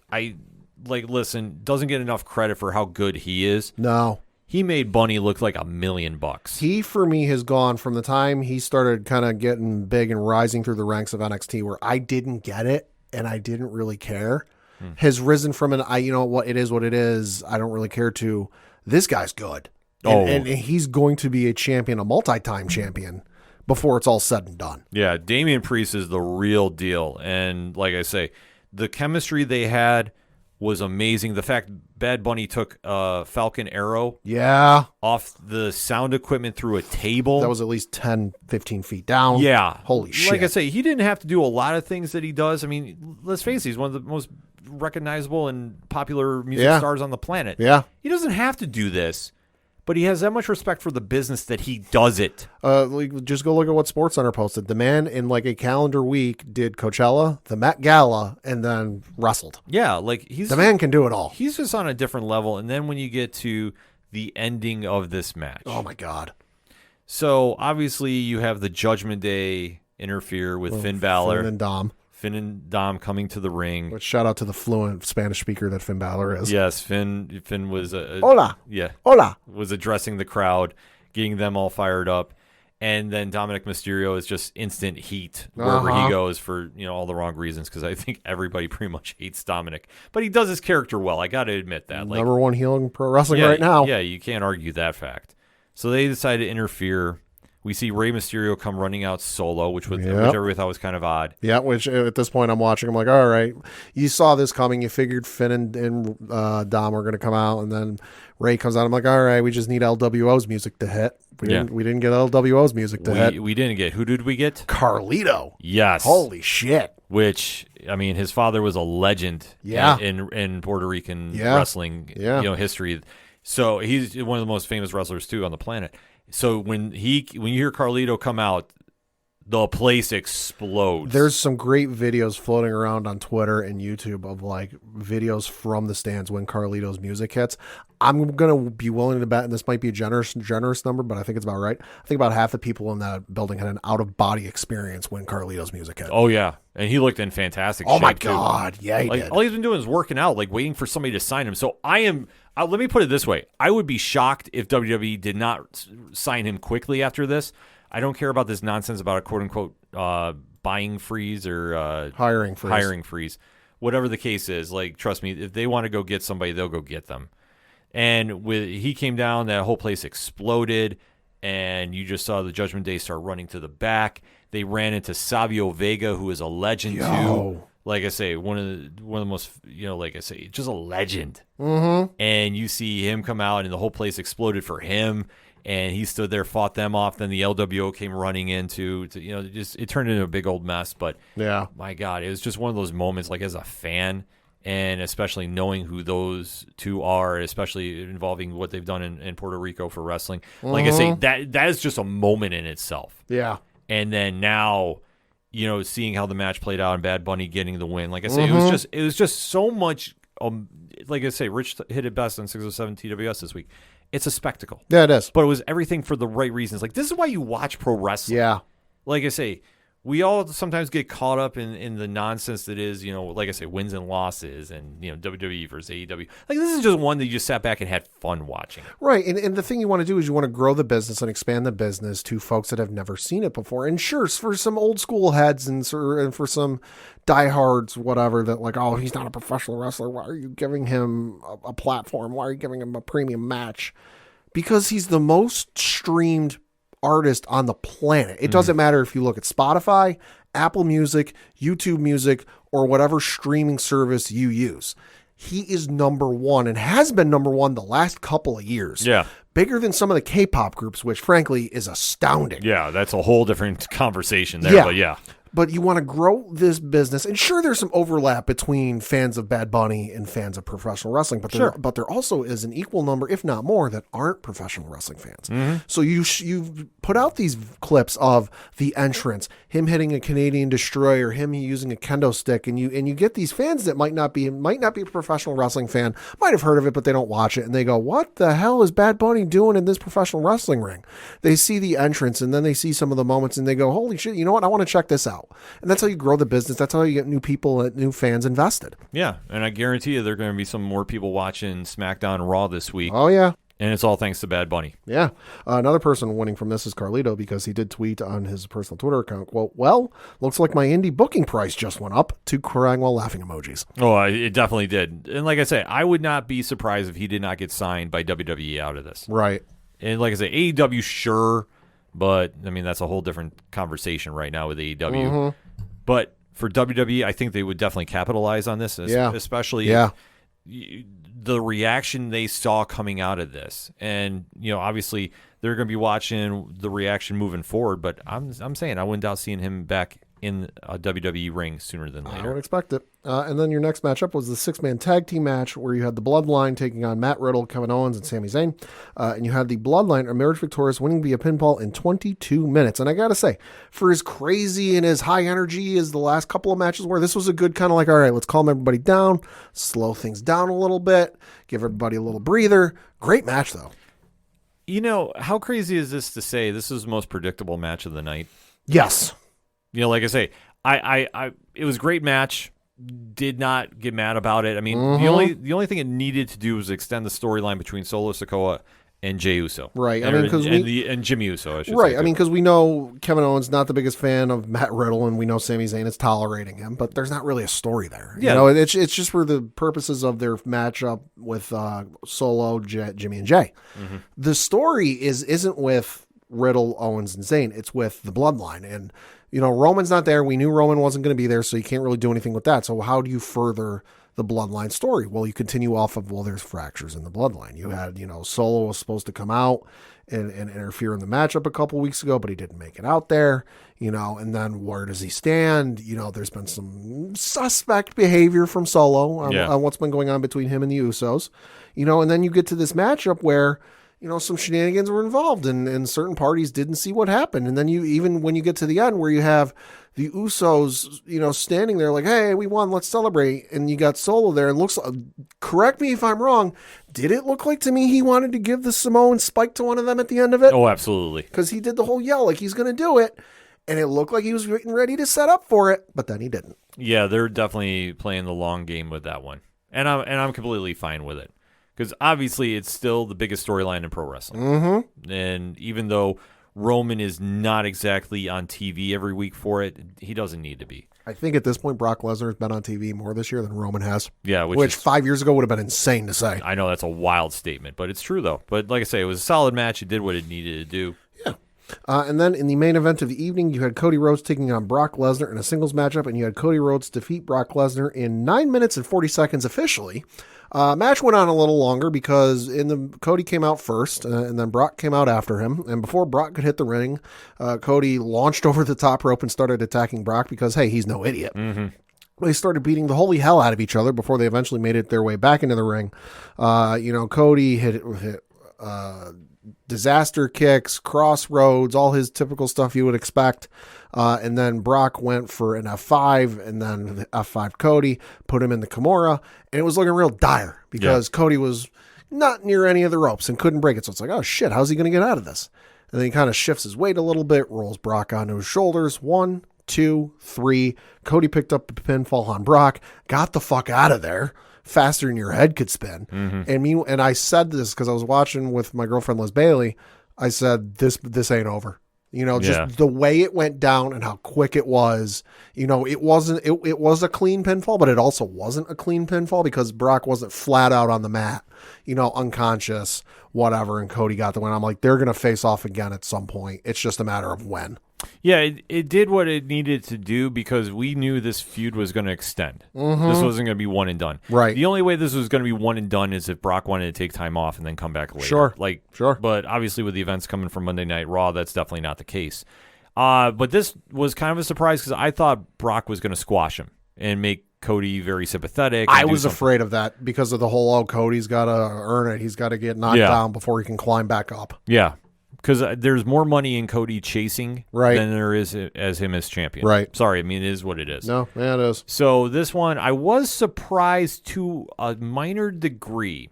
listen, doesn't get enough credit for how good he is. No. He made Bunny look like $1 million. He, for me, has gone from the time he started kind of getting big and rising through the ranks of NXT, where I didn't get it and I didn't really care, has risen from you know what, it is what it is, I don't really care, to this guy's good. And he's going to be a champion, a multi-time champion, before it's all said and done. Yeah, Damian Priest is the real deal. And like I say, the chemistry they had was amazing. The fact Bad Bunny took a Falcon Arrow off the sound equipment through a table. That was at least 10, 15 feet down. Yeah. Holy shit. Like I say, he didn't have to do a lot of things that he does. I mean, let's face it, he's one of the most recognizable and popular music stars on the planet. Yeah. He doesn't have to do this, but he has that much respect for the business that he does it. Just go look at what SportsCenter posted. The man in like a calendar week did Coachella, the Met Gala, and then wrestled. Yeah, like the man can do it all. He's just on a different level. And then when you get to the ending of this match. Oh my God. So obviously you have the Judgment Day interfere with Finn Balor. Finn and Dom coming to the ring. But shout out to the fluent Spanish speaker that Finn Balor is. Yes, Finn was Hola. Yeah. Hola. Was addressing the crowd, getting them all fired up. And then Dominic Mysterio is just instant heat wherever he goes for, you know, all the wrong reasons, because I think everybody pretty much hates Dominic. But he does his character well. I got to admit that. Number one heel in pro wrestling right now. Yeah, you can't argue that fact. So they decide to interfere. We see Rey Mysterio come running out solo, which everybody thought was kind of odd. Yeah, which at this point I'm watching. I'm like, all right, you saw this coming. You figured Finn and Dom were going to come out, and then Rey comes out. I'm like, all right, we just need LWO's music to hit. We didn't get LWO's music to hit. We didn't get. Who did we get? Carlito. Yes. Holy shit. Which, I mean, his father was a legend in Puerto Rican wrestling history. So he's one of the most famous wrestlers, too, on the planet. So when you hear Carlito come out, the place explodes. There's some great videos floating around on Twitter and YouTube of like videos from the stands when Carlito's music hits. I'm gonna be willing to bet, and this might be a generous number, but I think it's about right. I think about half the people in that building had an out of body experience when Carlito's music hit. Oh yeah, and he looked in fantastic shape. Oh my God, yeah, he did. All he's been doing is working out, like waiting for somebody to sign him. So let me put it this way: I would be shocked if WWE did not sign him quickly after this. I don't care about this nonsense about a quote-unquote buying freeze or hiring freeze. Whatever the case is, like, trust me, if they want to go get somebody, they'll go get them. And he came down, that whole place exploded, and you just saw the Judgment Day start running to the back. They ran into Savio Vega, who is a legend too. Like I say, one of the most, like I say, just a legend. Mm-hmm. And you see him come out, and the whole place exploded for him. And he stood there, fought them off. Then the LWO came running into, it turned into a big old mess. But my God, it was just one of those moments, like as a fan, and especially knowing who those two are, especially involving what they've done in Puerto Rico for wrestling. Like I say, that is just a moment in itself. Yeah. And then now, seeing how the match played out and Bad Bunny getting the win. Like I say, it was just so much. Like I say, Rich hit it best on 607 TWS this week. It's a spectacle. Yeah, it is. But it was everything for the right reasons. Like, this is why you watch pro wrestling. Yeah. Like I say, we all sometimes get caught up in the nonsense that is, like I say, wins and losses and, WWE versus AEW. Like, this is just one that you just sat back and had fun watching. Right. And the thing you want to do is you want to grow the business and expand the business to folks that have never seen it before. And sure, for some old school heads and for some diehards, whatever, that like, oh, he's not a professional wrestler. Why are you giving him a platform? Why are you giving him a premium match? Because he's the most streamed artist on the planet. It doesn't matter if you look at Spotify, Apple Music, YouTube Music, or whatever streaming service you use. He is number one and has been number one the last couple of years. Yeah. Bigger than some of the K-pop groups, which frankly is astounding. Yeah, that's a whole different conversation there, but yeah. But you want to grow this business, and sure, there's some overlap between fans of Bad Bunny and fans of professional wrestling, but there also is an equal number, if not more, that aren't professional wrestling fans. Mm-hmm. So you put out these clips of the entrance, him hitting a Canadian destroyer, him using a kendo stick, and you get these fans that might not be a professional wrestling fan, might have heard of it, but they don't watch it, and they go, "What the hell is Bad Bunny doing in this professional wrestling ring?" They see the entrance, and then they see some of the moments, and they go, "Holy shit! You know what? I want to check this out." out. And that's how you grow the business. That's how you get new people and new fans invested. Yeah, and I guarantee you there are going to be some more people watching SmackDown and Raw this week. Oh, yeah. And it's all thanks to Bad Bunny. Yeah. Another person winning from this is Carlito, because he did tweet on his personal Twitter account, quote, "Well, looks like my indie booking price just went up," to crying while laughing emojis. Oh, it definitely did. And like I say, I would not be surprised if he did not get signed by WWE out of this. Right. And like I say, AEW, sure, but I mean, that's a whole different conversation right now with AEW. But for WWE, I think they would definitely capitalize on this, especially if the reaction they saw coming out of this. And, obviously they're going to be watching the reaction moving forward, but I'm saying I wouldn't doubt seeing him back in a WWE ring sooner than later. I would expect it. And then your next matchup was the 6-man tag team match, where you had the Bloodline taking on Matt Riddle, Kevin Owens, and Sami Zayn. And you had the Bloodline emerge victorious, winning via pinfall in 22 minutes. And I got to say, for as crazy and as high energy as the last couple of matches were, this was a good kind of like, all right, let's calm everybody down, slow things down a little bit, give everybody a little breather. Great match, though. How crazy is this to say this is the most predictable match of the night? Yes. Like I say, it was a great match. Did not get mad about it. I mean, the only thing it needed to do was extend the storyline between Solo Sikoa and Jey Uso. Right. I mean, because and Jimmy Uso, I should say. Right. I mean, because we know Kevin Owens not the biggest fan of Matt Riddle, and we know Sami Zayn is tolerating him, but there's not really a story there. Yeah. It's just for the purposes of their matchup with Solo, Jimmy, and Jey. The story isn't with Riddle, Owens, and Zayn. It's with the Bloodline. And Roman's not there. We knew Roman wasn't going to be there, so you can't really do anything with that. So how do you further the Bloodline story? Well, you continue off of, there's fractures in the Bloodline. You had, Solo was supposed to come out and interfere in the matchup a couple weeks ago, but he didn't make it out there, and then where does he stand? There's been some suspect behavior from Solo on what's been going on between him and the Usos, and then you get to this matchup where, some shenanigans were involved and certain parties didn't see what happened. And then even when you get to the end where you have the Usos, standing there like, hey, we won, let's celebrate. And you got Solo there, and looks, correct me if I'm wrong, did it look like to me he wanted to give the Samoan spike to one of them at the end of it? Oh, absolutely. Because he did the whole yell like he's going to do it. And it looked like he was getting ready to set up for it, but then he didn't. Yeah, they're definitely playing the long game with that one. And I'm completely fine with it. Because obviously it's still the biggest storyline in pro wrestling. And even though Roman is not exactly on TV every week for it, he doesn't need to be. I think at this point, Brock Lesnar has been on TV more this year than Roman has. Yeah, which 5 years ago would have been insane to say. I know that's a wild statement, but it's true, though. But like I say, it was a solid match. It did what it needed to do. Yeah. And then in the main event of the evening, you had Cody Rhodes taking on Brock Lesnar in a singles matchup, and you had Cody Rhodes defeat Brock Lesnar in 9 minutes and 40 seconds officially. Match went on a little longer because Cody came out first, and then Brock came out after him. And before Brock could hit the ring, Cody launched over the top rope and started attacking Brock because, hey, he's no idiot. They started beating the holy hell out of each other before they eventually made it their way back into the ring. Cody hit disaster kicks, crossroads, all his typical stuff you would expect. And then Brock went for an F5 and then F5 Cody, put him in the Kimura, and it was looking real dire because Cody was not near any of the ropes and couldn't break it. So it's like, oh shit, how's he going to get out of this? And then he kind of shifts his weight a little bit, rolls Brock onto his shoulders. 1, 2, 3. Cody picked up a pinfall on Brock, got the fuck out of there faster than your head could spin. And I said this because I was watching with my girlfriend Liz Bailey. I said, this ain't over. Just the way it went down and how quick it was. It was a clean pinfall, but it also wasn't a clean pinfall because Brock wasn't flat out on the mat, unconscious, whatever, and Cody got the win. I'm like, they're going to face off again at some point. It's just a matter of when. Yeah, it did what it needed to do because we knew this feud was going to extend. This wasn't going to be one and done. Right. The only way this was going to be one and done is if Brock wanted to take time off and then come back later. Sure. But obviously with the events coming from Monday Night Raw, that's definitely not the case. But this was kind of a surprise because I thought Brock was going to squash him and make Cody very sympathetic. I was afraid of that because of the whole, Cody's got to earn it. He's got to get knocked down before he can climb back up. Yeah. Because there's more money in Cody chasing than there is as him as champion. Right. Sorry, I mean, it is what it is. No, yeah, it is. So this one, I was surprised to a minor degree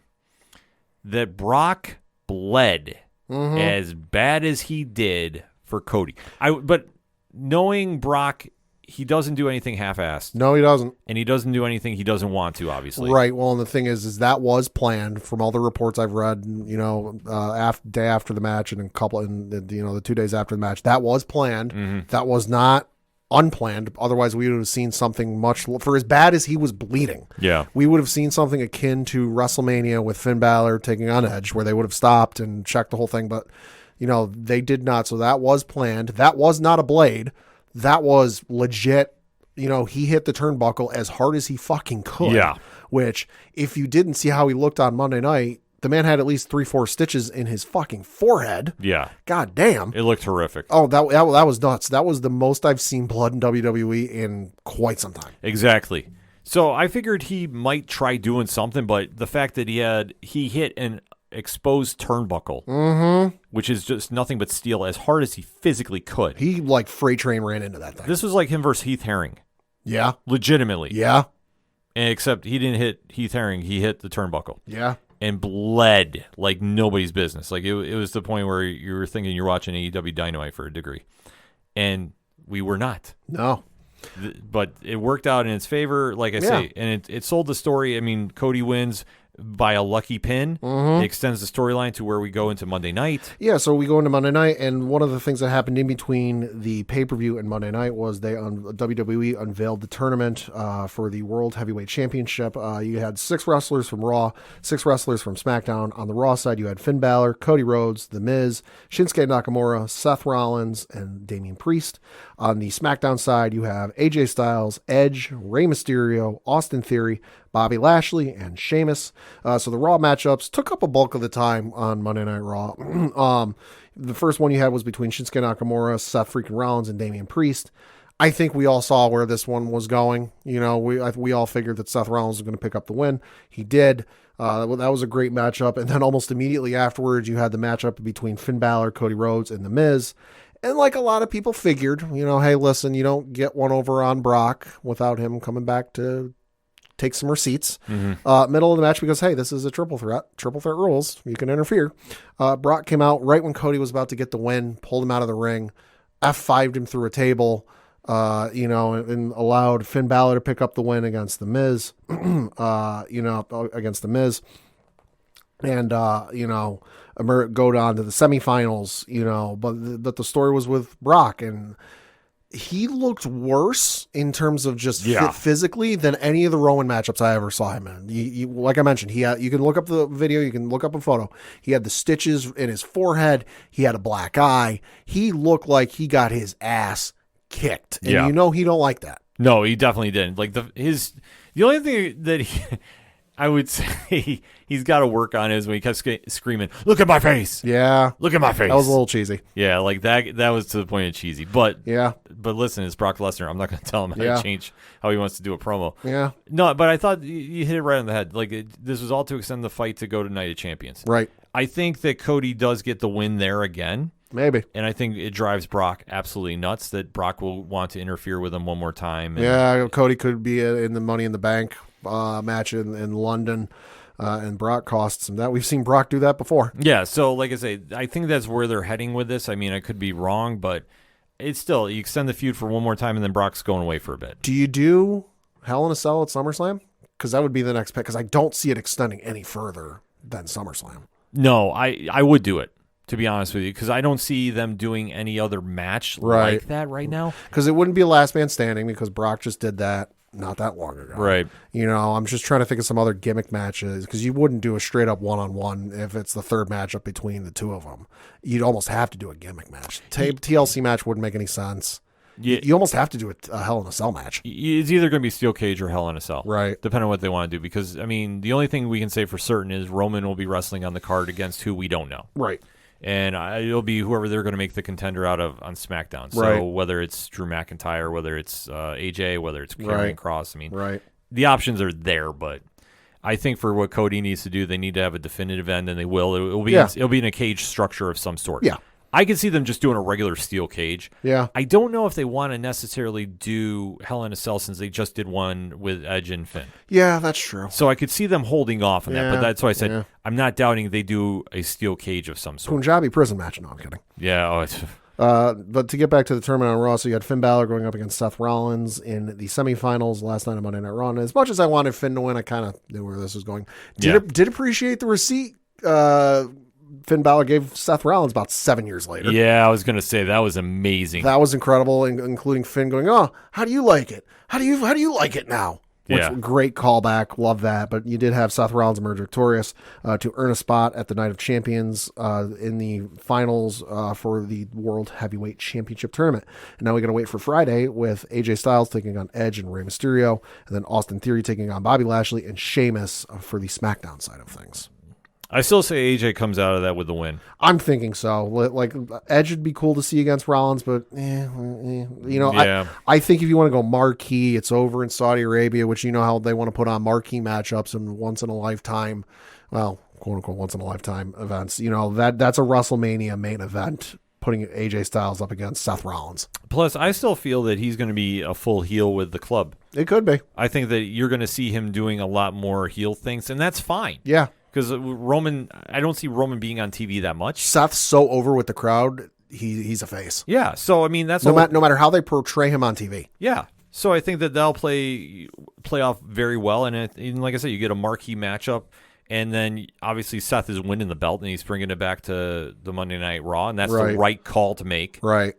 that Brock bled as bad as he did for Cody. But knowing Brock, he doesn't do anything half-assed. No, he doesn't. And he doesn't do anything he doesn't want to, obviously. Right. Well, and the thing is that was planned from all the reports I've read. Day after the match and the 2 days after the match, that was planned. Mm-hmm. That was not unplanned. Otherwise, we would have seen something for as bad as he was bleeding. Yeah. We would have seen something akin to WrestleMania with Finn Balor taking on Edge, where they would have stopped and checked the whole thing. But they did not. So that was planned. That was not a blade. That was legit. He hit the turnbuckle as hard as he fucking could. Yeah. Which, if you didn't see how he looked on Monday night, the man had at least 3-4 stitches in his fucking forehead. Yeah. God damn. It looked horrific. Oh, that was nuts. That was the most I've seen blood in WWE in quite some time. Exactly. So I figured he might try doing something, but the fact that he hit an exposed turnbuckle, which is just nothing but steel, as hard as he physically could. He like freight train ran into that thing. This was like him versus Heath Herring. Yeah. Legitimately. Yeah. Except he didn't hit Heath Herring. He hit the turnbuckle. Yeah. And bled like nobody's business. Like it was the point where you were thinking you're watching AEW Dynamite for a degree. And we were not. No. But it worked out in its favor, like I say. And it sold the story. I mean, Cody wins by a lucky pin. It extends the storyline to where we go into Monday night. Yeah, so we go into Monday night, and one of the things that happened in between the pay-per-view and Monday night was WWE unveiled the tournament for the World Heavyweight Championship. You had 6 wrestlers from Raw, 6 wrestlers from SmackDown. On the Raw side, you had Finn Balor, Cody Rhodes, The Miz, Shinsuke Nakamura, Seth Rollins, and Damian Priest. On the SmackDown side, you have AJ Styles, Edge, Rey Mysterio, Austin Theory, Bobby Lashley, and Sheamus. So the Raw matchups took up a bulk of the time on Monday Night Raw. The first one you had was between Shinsuke Nakamura, Seth freaking Rollins, and Damian Priest. I think we all saw where this one was going. We all figured that Seth Rollins was going to pick up the win. He did. That was a great matchup. And then almost immediately afterwards, you had the matchup between Finn Balor, Cody Rhodes, and The Miz. And like a lot of people figured, hey, listen, you don't get one over on Brock without him coming back to take some receipts. Middle of the match, because, hey, this is a triple threat. Triple threat rules. You can interfere. Brock came out right when Cody was about to get the win, pulled him out of the ring, F5'd him through a table, and allowed Finn Balor to pick up the win against The Miz, against The Miz. And, go down to the semifinals, but the story was with Brock, and he looked worse in terms of just physically than any of the Roman matchups I ever saw him in. Like I mentioned, you can look up the video, you can look up a photo. He had the stitches in his forehead. He had a black eye. He looked like he got his ass kicked. And he don't like that. No, he definitely didn't. Like the only thing that I would say he's got to work on is when he kept screaming, "Look at my face!" Yeah, look at my face. That was a little cheesy. Yeah, like that was to the point of cheesy. But yeah, but listen, it's Brock Lesnar. I'm not going to tell him how to change how he wants to do a promo. Yeah, no, but I thought you hit it right on the head. Like this was all to extend the fight to go to Night of Champions. Right. I think that Cody does get the win there again. Maybe. And I think it drives Brock absolutely nuts that Brock will want to interfere with him one more time. And Cody could be in the Money in the Bank match in London, and Brock costs him that. We've seen Brock do that before. Yeah, so like I say, I think that's where they're heading with this. I mean, I could be wrong, but it's still, you extend the feud for one more time, and then Brock's going away for a bit. Do you do Hell in a Cell at SummerSlam? Because that would be the next pick, because I don't see it extending any further than SummerSlam. No, I would do it, to be honest with you, because I don't see them doing any other match like that right now. Because it wouldn't be a last man standing, because Brock just did that not that long ago. Right. I'm just trying to think of some other gimmick matches, because you wouldn't do a straight up one-on-one if it's the third matchup between the two of them. You'd almost have to do a gimmick match. TLC match wouldn't make any sense. You almost have to do a Hell in a Cell match. It's either going to be Steel Cage or Hell in a Cell. Right. Depending on what they want to do. Because, I mean, the only thing we can say for certain is Roman will be wrestling on the card against who we don't know. Right. And it'll be whoever they're going to make the contender out of on SmackDown. So whether it's Drew McIntyre, whether it's AJ, whether it's Karrion Kross. I mean, the options are there, but I think for what Cody needs to do, they need to have a definitive end, and they will. It'll be in a cage structure of some sort. Yeah. I could see them just doing a regular steel cage. Yeah. I don't know if they want to necessarily do Hell in a Cell since they just did one with Edge and Finn. Yeah, that's true. So I could see them holding off on that, but that's why I said I'm not doubting they do a steel cage of some sort. Punjabi prison match. No, I'm kidding. Yeah. But to get back to the tournament on Raw, so you had Finn Balor going up against Seth Rollins in the semifinals last night on Monday Night Raw. And as much as I wanted Finn to win, I kind of knew where this was going. Did appreciate the receipt Finn Balor gave Seth Rollins about 7 years later. Yeah, I was going to say that was amazing. That was incredible, including Finn going, "Oh, how do you like it? How do you like it now?" Which, great callback. Love that. But you did have Seth Rollins emerge victorious to earn a spot at the Night of Champions in the finals for the World Heavyweight Championship Tournament. And now we got to wait for Friday with AJ Styles taking on Edge and Rey Mysterio, and then Austin Theory taking on Bobby Lashley and Sheamus for the SmackDown side of things. I still say AJ comes out of that with the win. I'm thinking so. Like, Edge would be cool to see against Rollins, but I think if you want to go marquee, it's over in Saudi Arabia, which you know how they want to put on marquee matchups and once in a lifetime, well, quote unquote, once in a lifetime events. You know, that's a WrestleMania main event, putting AJ Styles up against Seth Rollins. Plus, I still feel that he's going to be a full heel with the club. It could be. I think that you're going to see him doing a lot more heel things, and that's fine. Yeah. Because Roman, I don't see Roman being on TV that much. Seth's so over with the crowd, he's a face. Yeah, so I mean that's no matter how they portray him on TV. Yeah, so I think that they'll play off very well, and like I said, you get a marquee matchup, and then obviously Seth is winning the belt, and he's bringing it back to the Monday Night Raw, and that's the right call to make. Right.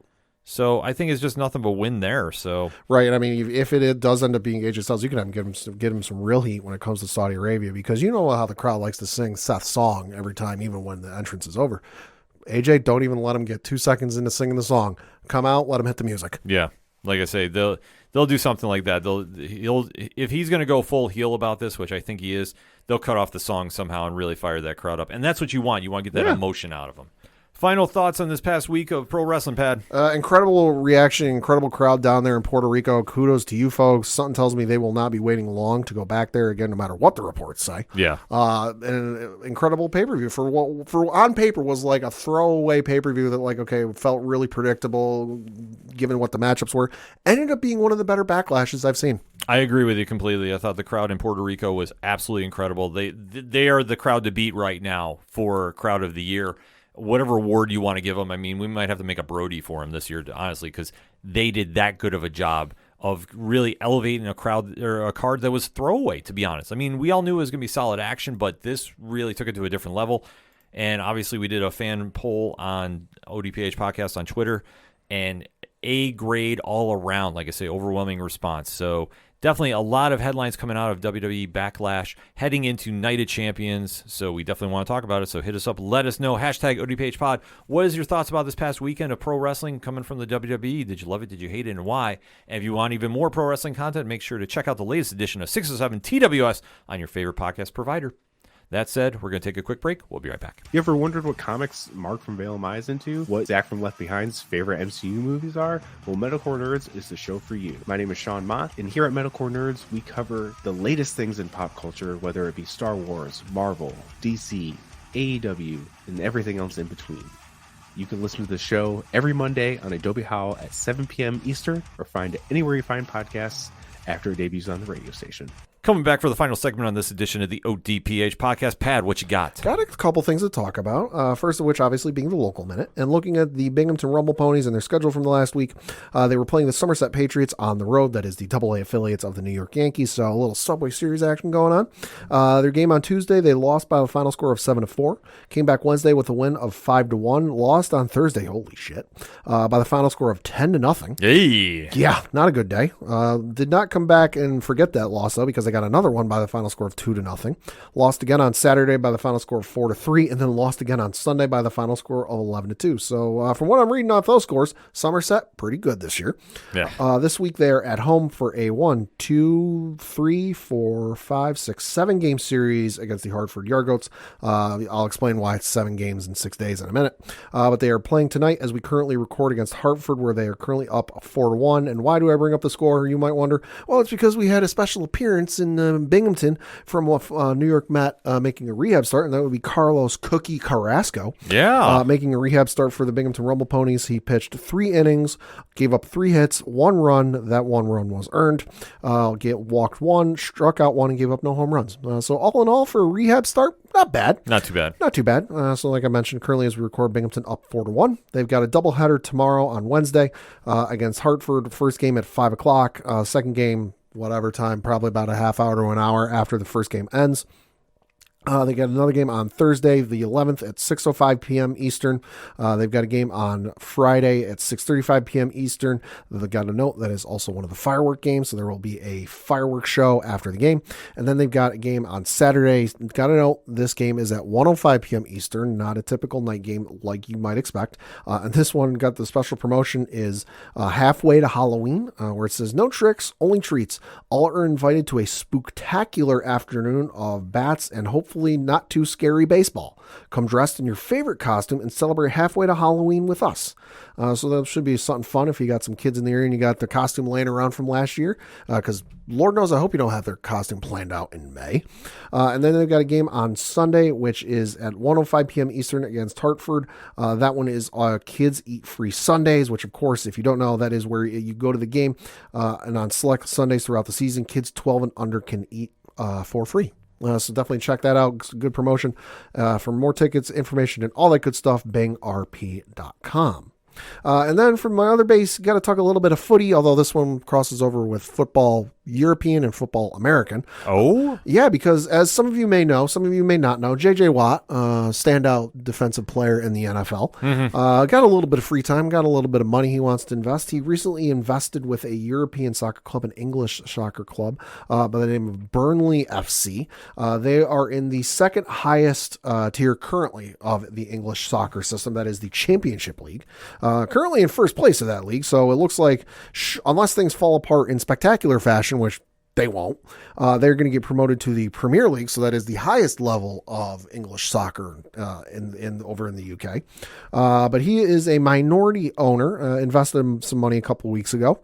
So I think it's just nothing but win there. So right, I mean, if it does end up being AJ Styles, you can have him get him some real heat when it comes to Saudi Arabia, because you know how the crowd likes to sing Seth's song every time, even when the entrance is over. AJ, don't even let him get 2 seconds into singing the song. Come out, let him hit the music. Yeah, like I say, they'll do something like that. If he's going to go full heel about this, which I think he is, they'll cut off the song somehow and really fire that crowd up, and that's what you want. You want to get that emotion out of them. Final thoughts on this past week of pro wrestling, Pad? Incredible reaction, incredible crowd down there in Puerto Rico. Kudos to you folks. Something tells me they will not be waiting long to go back there again, no matter what the reports say. Yeah. An incredible pay-per-view for what on paper was like a throwaway pay-per-view that, like, okay, felt really predictable given what the matchups were. Ended up being one of the better backlashes I've seen. I agree with you completely. I thought the crowd in Puerto Rico was absolutely incredible. They are the crowd to beat right now for Crowd of the Year. Whatever award you want to give them. I mean, we might have to make a Brody for them this year, honestly, because they did that good of a job of really elevating a crowd or a card that was throwaway, to be honest. I mean, we all knew it was going to be solid action, but this really took it to a different level. And obviously, we did a fan poll on ODPH podcast on Twitter, and A grade all around, like I say, overwhelming response. So definitely a lot of headlines coming out of WWE Backlash heading into Night of Champions. So we definitely want to talk about it. So hit us up. Let us know. Hashtag ODPHpod. What is your thoughts about this past weekend of pro wrestling coming from the WWE? Did you love it? Did you hate it? And why? And if you want even more pro wrestling content, make sure to check out the latest edition of 607 TWS on your favorite podcast provider. That said, we're going to take a quick break. We'll be right back. You ever wondered what comics Mark from Vale Mai is into? What Zach from Left Behind's favorite MCU movies are? Well, Metalcore Nerds is the show for you. My name is Sean Mott, and here at Metalcore Nerds, we cover the latest things in pop culture, whether it be Star Wars, Marvel, DC, AEW, and everything else in between. You can listen to the show every Monday on Adobe Howl at 7 p.m. Eastern, or find it anywhere you find podcasts after it debuts on the radio station. Coming back for the final segment on this edition of the ODPH podcast. Pad, what you got? Got a couple things to talk about. First of which, obviously, being the local minute. And looking at the Binghamton Rumble Ponies and their schedule from the last week, they were playing the Somerset Patriots on the road. That is the AA affiliates of the New York Yankees. So a little Subway Series action going on. Their game on Tuesday, they lost by a final score of 7-4. Came back Wednesday with a win of 5-1. Lost on Thursday, holy shit, by the final score of 10-0. Hey. Yeah, not a good day. Did not come back and forget that loss, though, because they got another one by the final score of 2-0. Lost again on Saturday by the final score of 4-3, and then lost again on Sunday by the final score of 11-2. So from what I'm reading off those scores, Somerset pretty good this year. Yeah. This week they're at home for a 1, 2, 3, 4, 5, 6, 7 game series against the Hartford Yargoats. I'll explain why it's 7 games in 6 days in a minute. But they are playing tonight as we currently record against Hartford, where they are currently up 4-1. And why do I bring up the score, you might wonder? Well, it's because we had a special appearance in in Binghamton from New York Met making a rehab start, and that would be Carlos Cookie Carrasco. Yeah. Making a rehab start for the Binghamton Rumble Ponies. He pitched 3 innings, gave up 3 hits, 1 run. That 1 run was earned. Walked 1, struck out 1, and gave up no home runs. So all in all, for a rehab start, not bad. Not too bad. Not too bad. So like I mentioned, currently as we record, Binghamton up 4-1. They've got a doubleheader tomorrow on Wednesday against Hartford. First game at 5 o'clock. Second game, whatever time, probably about a half hour to an hour after the first game ends. They got another game on Thursday, the 11th at 6:05 p.m. Eastern. They've got a game on Friday at 6:35 p.m. Eastern. They've got a note that is also one of the firework games, so there will be a fireworks show after the game. And then they've got a game on Saturday. Got a note, this game is at 1:05 p.m. Eastern, not a typical night game like you might expect. And this one got the special promotion is halfway to Halloween, where it says, no tricks, only treats. All are invited to a spooktacular afternoon of bats and hopefully not too scary baseball. Come dressed in your favorite costume and celebrate halfway to Halloween with us. So that should be something fun if you got some kids in the area and you got the costume laying around from last year, because Lord knows I hope you don't have their costume planned out in May. And then they've got a game on Sunday, which is at 1:05 p.m. Eastern against Hartford. That one is Kids Eat Free Sundays, which of course, if you don't know, that is where you go to the game, and on select Sundays throughout the season, kids 12 and under can eat for free. So definitely check that out. It's a good promotion. For more tickets, information, and all that good stuff, bangrp.com. And then from my other base, got to talk a little bit of footy, although this one crosses over with football European and football American. Oh? Yeah, because as some of you may know, some of you may not know, J.J. Watt, standout defensive player in the NFL, got a little bit of free time, got a little bit of money he wants to invest. He recently invested with a European soccer club, an English soccer club by the name of Burnley FC. They are in the second highest tier currently of the English soccer system. That is the Championship League. Currently in first place of that league, so it looks like unless things fall apart in spectacular fashion, which they won't, they're going to get promoted to the Premier League, so that is the highest level of English soccer over in the UK. But he is a minority owner, invested some money a couple of weeks ago,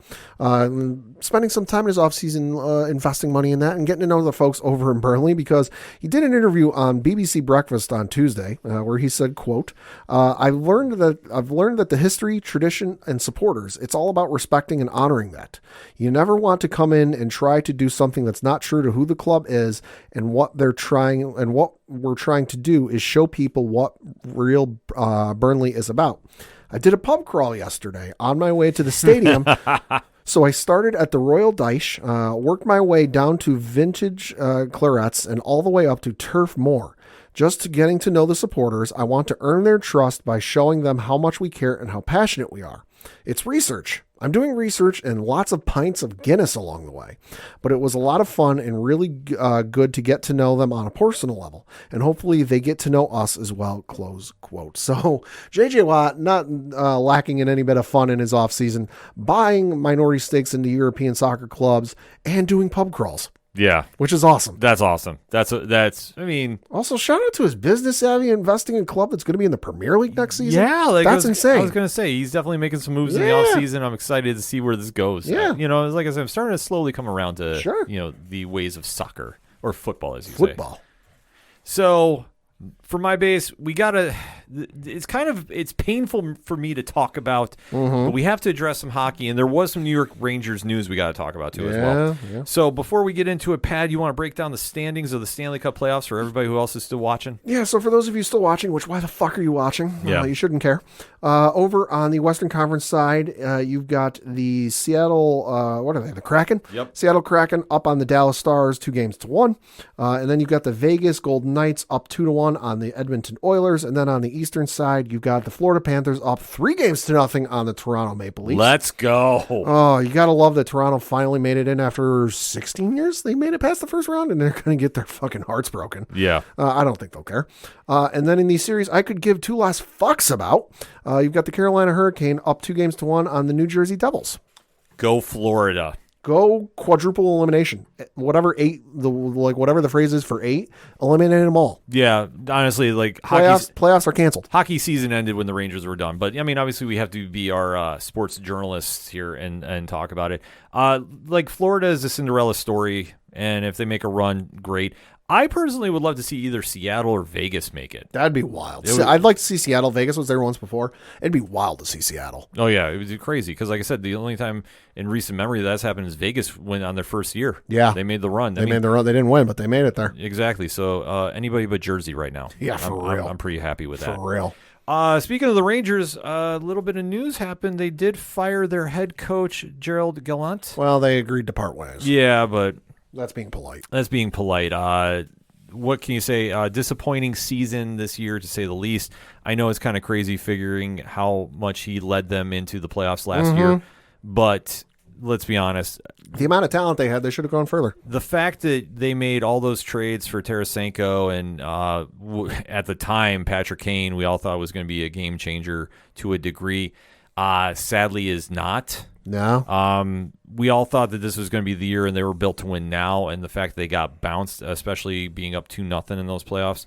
spending some time in his offseason investing money in that and getting to know the folks over in Burnley, because he did an interview on BBC Breakfast on Tuesday where he said, quote, I've learned that the history, tradition, and supporters, it's all about respecting and honoring that. You never want to come in and try to do something that's not true to who the club is and what they're trying, and what we're trying to do is show people what real Burnley is about. I did a pub crawl yesterday on my way to the stadium. So I started at the Royal Dyche, worked my way down to vintage clarets and all the way up to Turf Moor. Just to getting to know the supporters, I want to earn their trust by showing them how much we care and how passionate we are. It's research. I'm doing research and lots of pints of Guinness along the way, but it was a lot of fun and really good to get to know them on a personal level, and hopefully they get to know us as well, close quote. So JJ Watt, not lacking in any bit of fun in his offseason, buying minority stakes into European soccer clubs and doing pub crawls. Yeah. Which is awesome. That's awesome. I mean... Also, shout out to his business savvy investing in a club that's going to be in the Premier League next season. Yeah. That's insane. I was going to say, he's definitely making some moves in the offseason. I'm excited to see where this goes. Yeah. Like I said, I'm starting to slowly come around to, the ways of soccer, or football, as you say. Football. So... for my base, it's painful for me to talk about, but we have to address some hockey, and there was some New York Rangers news we got to talk about too as well. Yeah. So before we get into it, Pat, you want to break down the standings of the Stanley Cup playoffs for everybody who else is still watching? Yeah, so for those of you still watching, which why the fuck are you watching? Yeah. You shouldn't care. Over on the Western Conference side, you've got the Seattle, what are they, the Kraken? Yep. Seattle Kraken up on the Dallas Stars 2-1. And then you've got the Vegas Golden Knights up 2-1 on the Edmonton Oilers. And then on the Eastern side, you've got the Florida Panthers up 3-0 on the Toronto Maple Leafs. Let's go. Oh, you got to love that Toronto finally made it in after 16 years. They made it past the first round, and they're going to get their fucking hearts broken. Yeah. I don't think they'll care. And then in these series, I could give two less fucks about. You've got the Carolina Hurricane up 2-1 on the New Jersey Devils. Go Florida. Go quadruple elimination. Whatever the phrase is for 8, eliminate them all. Yeah, honestly, like Playoffs are canceled. hockey season ended when the Rangers were done. But I mean, obviously, we have to be our sports journalists here and talk about it. Like Florida is a Cinderella story, and if they make a run, great. I personally would love to see either Seattle or Vegas make it. That'd be wild. I'd like to see Seattle. Vegas was there once before. It'd be wild to see Seattle. Oh, yeah. It was crazy because, like I said, the only time in recent memory that's happened is Vegas went on their first year. Yeah. They made the run. They made the run. They didn't win, but they made it there. Exactly. So anybody but Jersey right now. Yeah, for real. I'm pretty happy with that. For real. Speaking of the Rangers, a little bit of news happened. They did fire their head coach, Gerald Gallant. Well, they agreed to part ways. Yeah, but That's being polite. What can you say? Disappointing season this year, to say the least. I know it's kind of crazy figuring how much he led them into the playoffs last year, but let's be honest. The amount of talent they had, they should have gone further. The fact that they made all those trades for Tarasenko and at the time, Patrick Kane, we all thought was going to be a game changer to a degree, sadly is not. No. We all thought that this was going to be the year, and they were built to win now. And the fact they got bounced, especially being up 2-0 in those playoffs,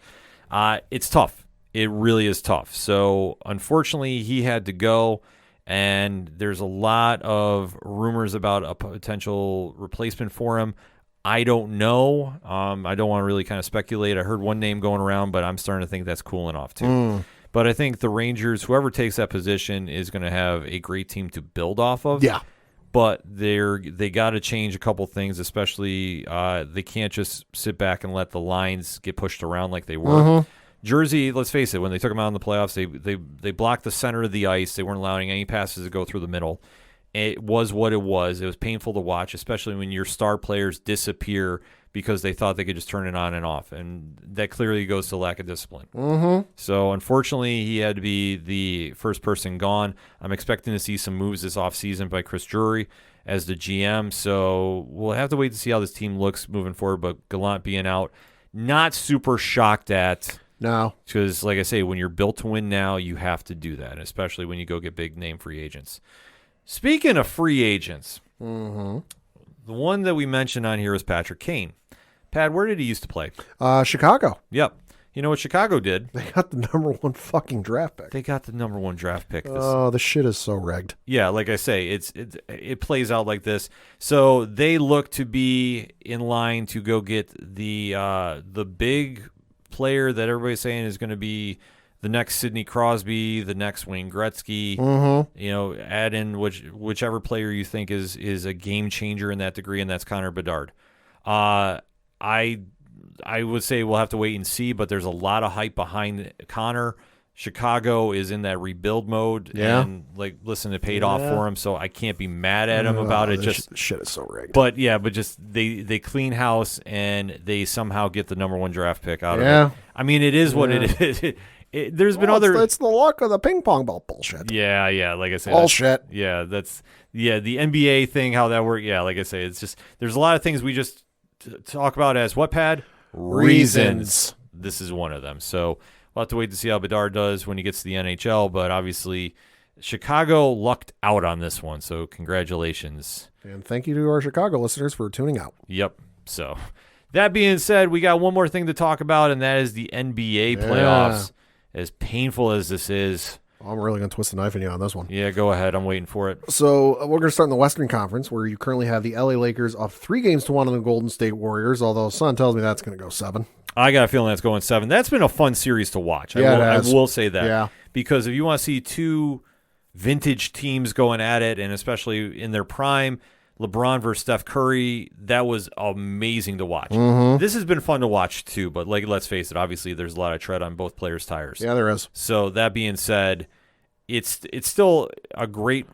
it's tough. It really is tough. So unfortunately, he had to go, and there's a lot of rumors about a potential replacement for him. I don't know. I don't want to really kind of speculate. I heard one name going around, but I'm starting to think that's cooling off too. But I think the Rangers, whoever takes that position, is going to have a great team to build off of. Yeah. But they got to change a couple things, especially they can't just sit back and let the lines get pushed around like they were. Jersey, let's face it, when they took them out in the playoffs, they blocked the center of the ice. They weren't allowing any passes to go through the middle. It was what it was. It was painful to watch, especially when your star players disappear because they thought they could just turn it on and off. And that clearly goes to lack of discipline. So, unfortunately, he had to be the first person gone. I'm expecting to see some moves this offseason by Chris Drury as the GM. So, we'll have to wait to see how this team looks moving forward. But Gallant being out, not super shocked at. No. Because, like I say, when you're built to win now, you have to do that, especially when you go get big-name free agents. Speaking of free agents, the one that we mentioned on here is Patrick Kane. Pat, where did he used to play? Chicago. Yep. You know what Chicago did? They got the number 1 fucking draft pick. They got the number 1 draft pick. Oh, the shit is so rigged. Yeah, like I say, it plays out like this. So they look to be in line to go get the big player that everybody's saying is going to be the next Sidney Crosby, the next Wayne Gretzky. You know, add in whichever player you think is a game changer in that degree, and that's Connor Bedard. I would say we'll have to wait and see, but there's a lot of hype behind Connor. Chicago is in that rebuild mode, and listen, it paid off for him, so I can't be mad at him about it. Just shit is so rigged. But just they clean house and they somehow get the number 1 draft pick out of it. I mean, it is what it is. There's been other. It's the luck of the ping pong ball bullshit. Yeah. Like I said, bullshit. The NBA thing, how that worked. Yeah, like I say, it's just there's a lot of things we just talk about as what, Pad? Reasons. This is one of them. So we'll have to wait to see how Bedard does when he gets to the NHL. But obviously, Chicago lucked out on this one. So congratulations. And thank you to our Chicago listeners for tuning out. Yep. So that being said, we got one more thing to talk about, and that is the NBA playoffs. As painful as this is. I'm really going to twist the knife in you on this one. Yeah, go ahead. I'm waiting for it. So we're going to start in the Western Conference, where you currently have the LA Lakers up 3-1 on the Golden State Warriors, although Son tells me that's going to go 7. I got a feeling that's going 7. That's been a fun series to watch. I will say that. Yeah. Because if you want to see two vintage teams going at it, and especially in their prime, LeBron versus Steph Curry, that was amazing to watch. This has been fun to watch too, but let's face it, obviously there's a lot of tread on both players' tires. Yeah, there is. So that being said, it's still a great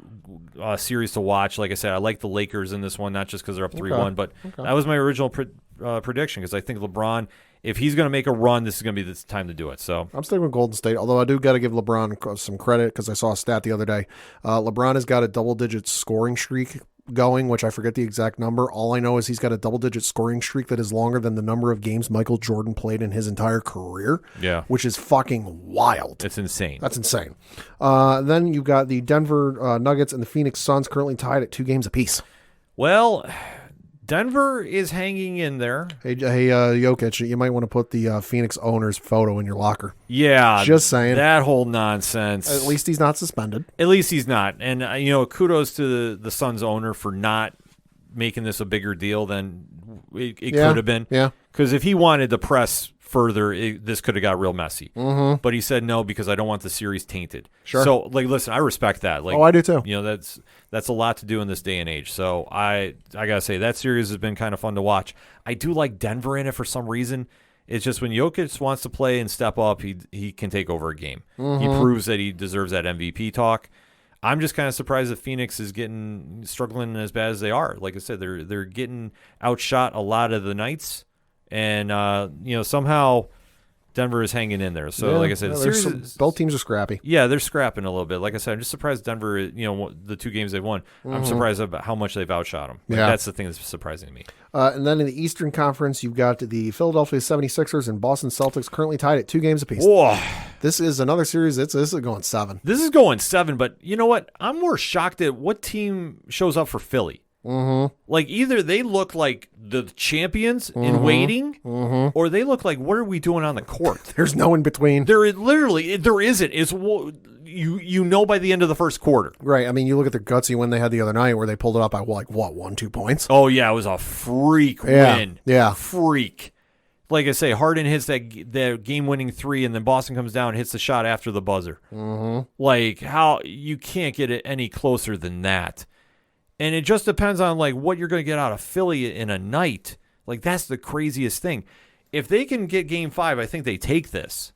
series to watch. Like I said, I like the Lakers in this one, not just because they're up 3-1, but that was my original prediction, because I think LeBron, if he's going to make a run, this is going to be the time to do it. So I'm sticking with Golden State, although I do got to give LeBron some credit, because I saw a stat the other day. LeBron has got a double-digit scoring streak going, which I forget the exact number. All I know is he's got a double-digit scoring streak that is longer than the number of games Michael Jordan played in his entire career. Yeah, which is fucking wild. It's insane. That's insane. Then you've got the Denver Nuggets and the Phoenix Suns currently tied at 2 games apiece. Well, Denver is hanging in there. Hey, Jokic, you might want to put the Phoenix owner's photo in your locker. Yeah. Just saying. That whole nonsense. At least he's not suspended. At least he's not. And, kudos to the Suns owner for not making this a bigger deal than it could have been. Yeah. Because if he wanted to press further, this could have got real messy. Mm-hmm. But he said no because I don't want the series tainted. Sure. So, listen, I respect that. I do too. That's a lot to do in this day and age. So I gotta say that series has been kind of fun to watch. I do like Denver in it for some reason. It's just when Jokic wants to play and step up, he can take over a game. Mm-hmm. He proves that he deserves that MVP talk. I'm just kind of surprised that Phoenix is struggling as bad as they are. Like I said, they're getting outshot a lot of the nights. And, somehow Denver is hanging in there. So, like I said, the series both teams are scrappy. Yeah, they're scrapping a little bit. Like I said, I'm just surprised Denver, the 2 games they've won, I'm surprised about how much they've outshot them. That's the thing that's surprising to me. And then in the Eastern Conference, you've got the Philadelphia 76ers and Boston Celtics currently tied at 2 games apiece. Whoa. This is another series. This is going 7. This is going 7, but you know what? I'm more shocked at what team shows up for Philly. Mm-hmm. Like either they look like the champions in waiting, or they look like what are we doing on the court? There's no in between. There isn't. It's by the end of the first quarter. Right. I mean, you look at the gutsy win they had the other night where they pulled it up by 1-2 points. Oh yeah, it was a freak win. Yeah, freak. Like I say, Harden hits that game-winning 3, and then Boston comes down and hits the shot after the buzzer. Mm-hmm. Like how you can't get it any closer than that. And it just depends on like what you're going to get out of Philly in a night. Like that's the craziest thing. If they can get Game 5, I think they take this.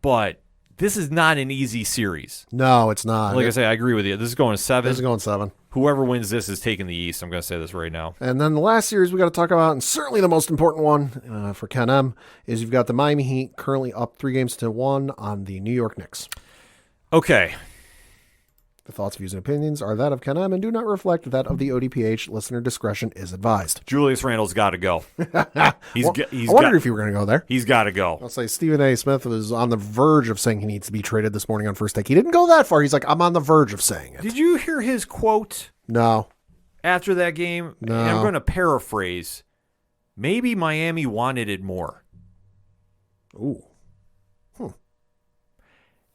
But this is not an easy series. No, it's not. Like I say, I agree with you. This is going 7. This is going 7. Whoever wins this is taking the East. I'm going to say this right now. And then the last series we got to talk about, and certainly the most important one for Ken M, is you've got the Miami Heat currently up 3-1 on the New York Knicks. Okay. The thoughts, views, and opinions are that of Ken M and do not reflect that of the ODPH. Listener discretion is advised. Julius Randle's got to go. I wondered if you were going to go there. He's got to go. I'll say Stephen A. Smith was on the verge of saying he needs to be traded this morning on First Take. He didn't go that far. He's like, I'm on the verge of saying it. Did you hear his quote? No. After that game? No. And I'm going to paraphrase. Maybe Miami wanted it more. Ooh.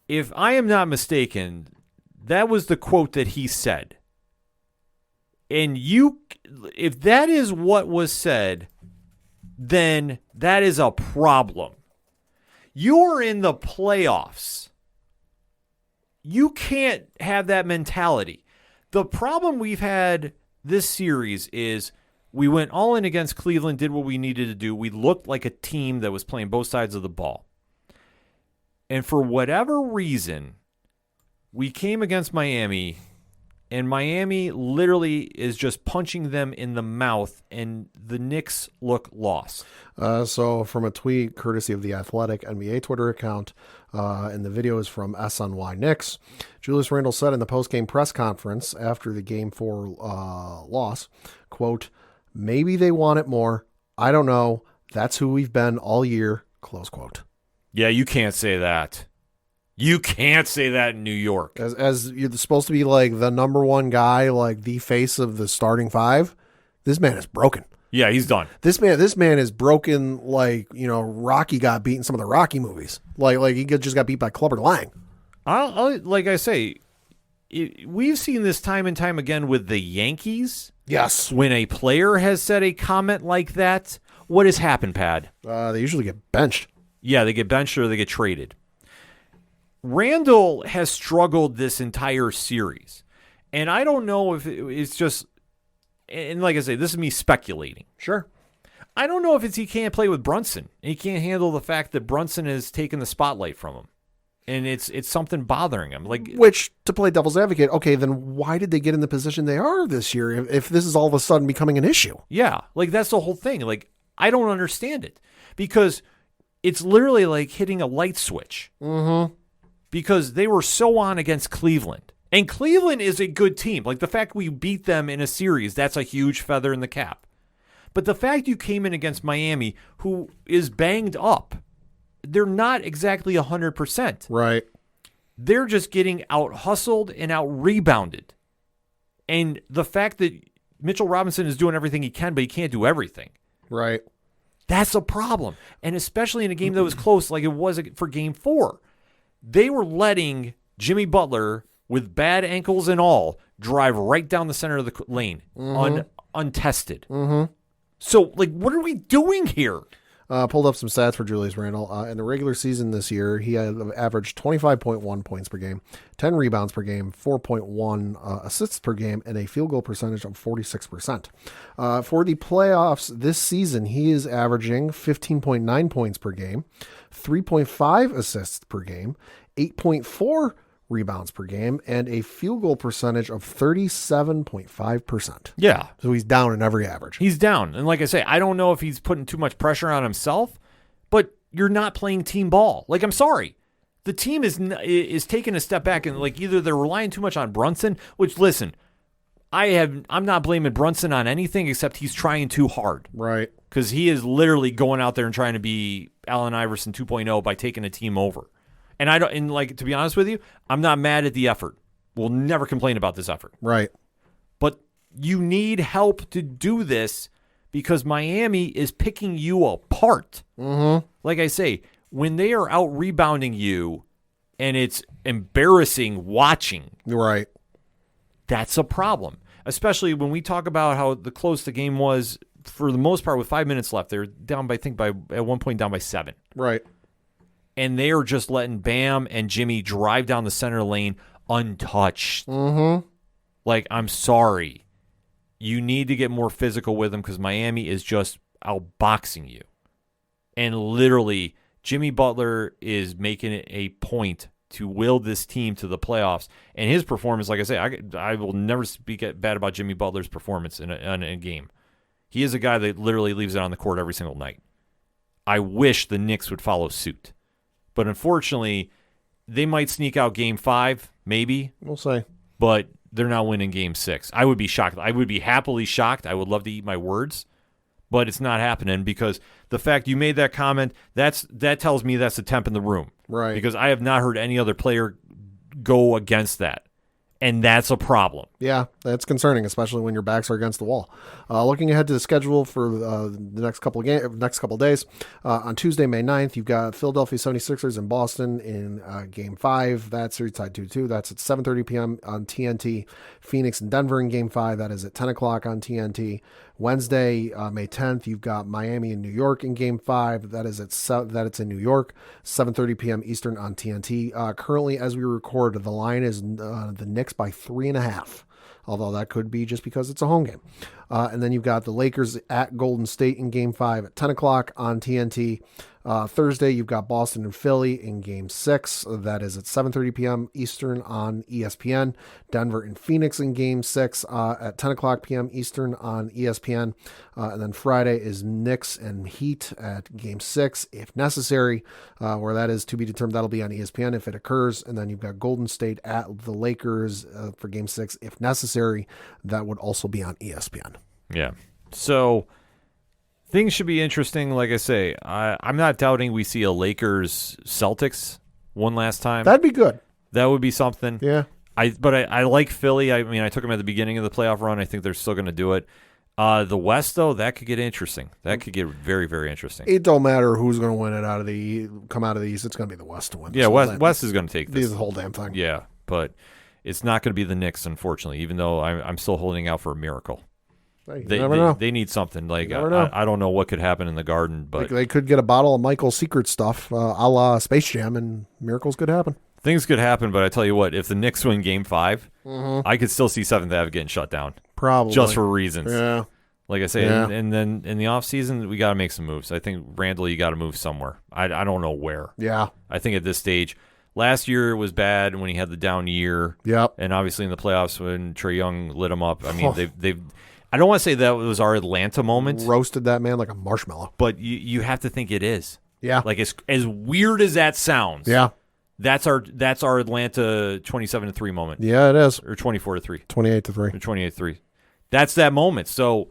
If I am not mistaken, that was the quote that he said. And if that is what was said, then that is a problem. You're in the playoffs. You can't have that mentality. The problem we've had this series is we went all in against Cleveland, did what we needed to do. We looked like a team that was playing both sides of the ball. And for whatever reason, we came against Miami, and Miami literally is just punching them in the mouth, and the Knicks look lost. So from a tweet courtesy of the Athletic NBA Twitter account, and the video is from SNY Knicks, Julius Randle said in the post-game press conference after the Game 4 loss, quote, "Maybe they want it more. I don't know. That's who we've been all year," close quote. Yeah, you can't say that. You can't say that in New York. As you're supposed to be like the number one guy, like the face of the starting 5, this man is broken. Yeah, he's done. This man is broken like, Rocky got beat in some of the Rocky movies. Like he just got beat by Clubber Lang. Like I say, we've seen this time and time again with the Yankees. Yes. When a player has said a comment like that, what has happened, Pad? They usually get benched. Yeah, they get benched or they get traded. Randle has struggled this entire series. And I don't know if it's just, and like I say, this is me speculating. Sure. I don't know if it's he can't play with Brunson. He can't handle the fact that Brunson has taken the spotlight from him. And it's something bothering him. Which, to play devil's advocate, okay, then why did they get in the position they are this year if this is all of a sudden becoming an issue? Yeah, that's the whole thing. I don't understand it. Because it's literally like hitting a light switch. Mm-hmm. Because they were so on against Cleveland. And Cleveland is a good team. The fact we beat them in a series, that's a huge feather in the cap. But the fact you came in against Miami, who is banged up, they're not exactly 100%. Right. They're just getting out-hustled and out-rebounded. And the fact that Mitchell Robinson is doing everything he can, but he can't do everything. Right. That's a problem. And especially in a game that was close like it was for Game 4. They were letting Jimmy Butler, with bad ankles and all, drive right down the center of the lane, untested. Mm-hmm. So, like, what are we doing here? Pulled up some stats for Julius Randle. In the regular season this year, he had averaged 25.1 points per game, 10 rebounds per game, 4.1 assists per game, and a field goal percentage of 46%. For the playoffs this season, he is averaging 15.9 points per game, 3.5 assists per game, 8.4 rebounds per game, and a field goal percentage of 37.5%. Yeah. So he's down in every average. He's down. And like I say, I don't know if he's putting too much pressure on himself, but you're not playing team ball. Like, I'm sorry. The team is taking a step back, and like either they're relying too much on Brunson, which, listen, I'm not blaming Brunson on anything except he's trying too hard. Right. Because he is literally going out there and trying to be Allen Iverson 2.0 by taking a team over. And to be honest with you, I'm not mad at the effort. We'll never complain about this effort. Right. But you need help to do this because Miami is picking you apart. Mm-hmm. Like I say, when they are out rebounding you and it's embarrassing watching, Right. that's a problem. Especially when we talk about how close the game was for the most part with 5 minutes left. They're down by, at one point down by 7. Right. And they are just letting Bam and Jimmy drive down the center lane untouched. Mm-hmm. Like, I'm sorry. You need to get more physical with them because Miami is just outboxing you. And literally, Jimmy Butler is making it a point to will this team to the playoffs. And his performance, like I say, I will never speak bad about Jimmy Butler's performance in a game. He is a guy that literally leaves it on the court every single night. I wish the Knicks would follow suit. But unfortunately, they might sneak out Game 5, maybe. We'll say. But they're not winning Game 6. I would be shocked. I would be happily shocked. I would love to eat my words. But it's not happening because the fact you made that comment, that tells me that's the temp in the room. Right. Because I have not heard any other player go against that. And that's a problem. Yeah, that's concerning, especially when your backs are against the wall. Looking ahead to the schedule for the next couple of days, on Tuesday, May 9th, you've got Philadelphia 76ers in Boston in Game 5. That's series tied 2-2. That's at 7:30 p.m. on TNT. Phoenix and Denver in Game 5. That is at 10 o'clock on TNT. Wednesday, May 10th, you've got Miami and New York in Game 5. That is it's in New York, 7:30 p.m. Eastern on TNT. Currently, as we record, the line is the Knicks by 3.5. Although that could be just because it's a home game. And then you've got the Lakers at Golden State in Game 5 at 10 o'clock on TNT. Thursday, you've got Boston and Philly in Game 6. That is at 7:30 p.m. Eastern on ESPN. Denver and Phoenix in Game 6 at 10 o'clock p.m. Eastern on ESPN. And then Friday is Knicks and Heat at Game 6, if necessary, where that is to be determined. That'll be on ESPN if it occurs. And then you've got Golden State at the Lakers for Game 6, if necessary. That would also be on ESPN. Yeah. So things should be interesting. Like I say, I'm not doubting we see a Lakers-Celtics one last time. That'd be good. That would be something. Yeah. But I like Philly. I mean, I took them at the beginning of the playoff run. I think they're still going to do it. The West, though, that could get interesting. That could get very, very interesting. It don't matter who's going to win it come out of the East. It's going to be the West to win. Yeah, West is going to take this. The whole damn thing. Yeah, but it's not going to be the Knicks, unfortunately, even though I'm still holding out for a miracle. You never know. They need something. Like know. I don't know what could happen in the Garden, but they could get a bottle of Michael's Secret stuff, a la Space Jam, and miracles could happen. Things could happen, but I tell you what, if the Knicks win Game 5, I could still see 7th Ave getting shut down. Probably. Just for reasons. Yeah. Like I say, Yeah. and then in the offseason, we got to make some moves. I think, Randall, you got to move somewhere. I don't know where. Yeah. I think at this stage, last year was bad when he had the down year. Yep. And obviously in the playoffs when Trae Young lit him up. I mean, they've I don't want to say that was our Atlanta moment. Roasted that man like a marshmallow. But you have to think it is. Yeah. Like as weird as that sounds. Yeah. That's our Atlanta 27-3 moment. Yeah, it is. Or 24-3. 28-3. Or 28-3. That's that moment. So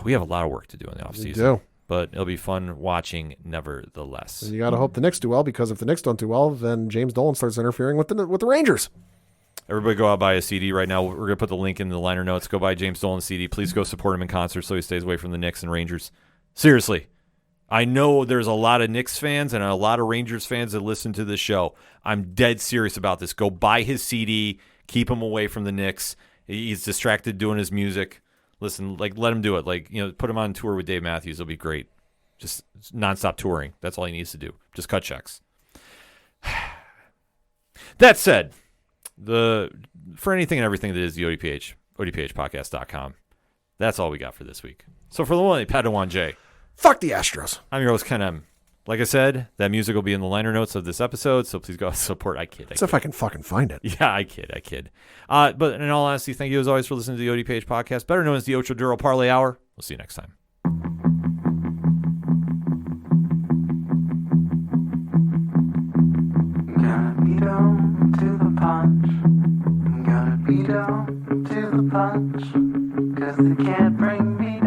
we have a lot of work to do in the offseason. You do. But it'll be fun watching nevertheless. You got to hope the Knicks do well, because if the Knicks don't do well, then James Dolan starts interfering with the Rangers. Everybody go out buy a CD right now. We're going to put the link in the liner notes. Go buy James Dolan's CD. Please go support him in concert so he stays away from the Knicks and Rangers. Seriously. I know there's a lot of Knicks fans and a lot of Rangers fans that listen to this show. I'm dead serious about this. Go buy his CD. Keep him away from the Knicks. He's distracted doing his music. Listen, like, let him do it. Like, put him on tour with Dave Matthews. It'll be great. Just nonstop touring. That's all he needs to do. Just cut checks. That said, for anything and everything that is the ODPH, ODPHpodcast.com. That's all we got for this week. So for the one, Padawan J. Fuck the Astros. I'm your host, Ken M. Like I said, that music will be in the liner notes of this episode, so please go support. I kid. If I can fucking find it. Yeah, I kid. But in all honesty, thank you as always for listening to the ODPH podcast, better known as the Ocho Duro Parlay Hour. We'll see you next time. Gonna be down to the punch. Gonna be down to the punch. 'Cause they can't bring me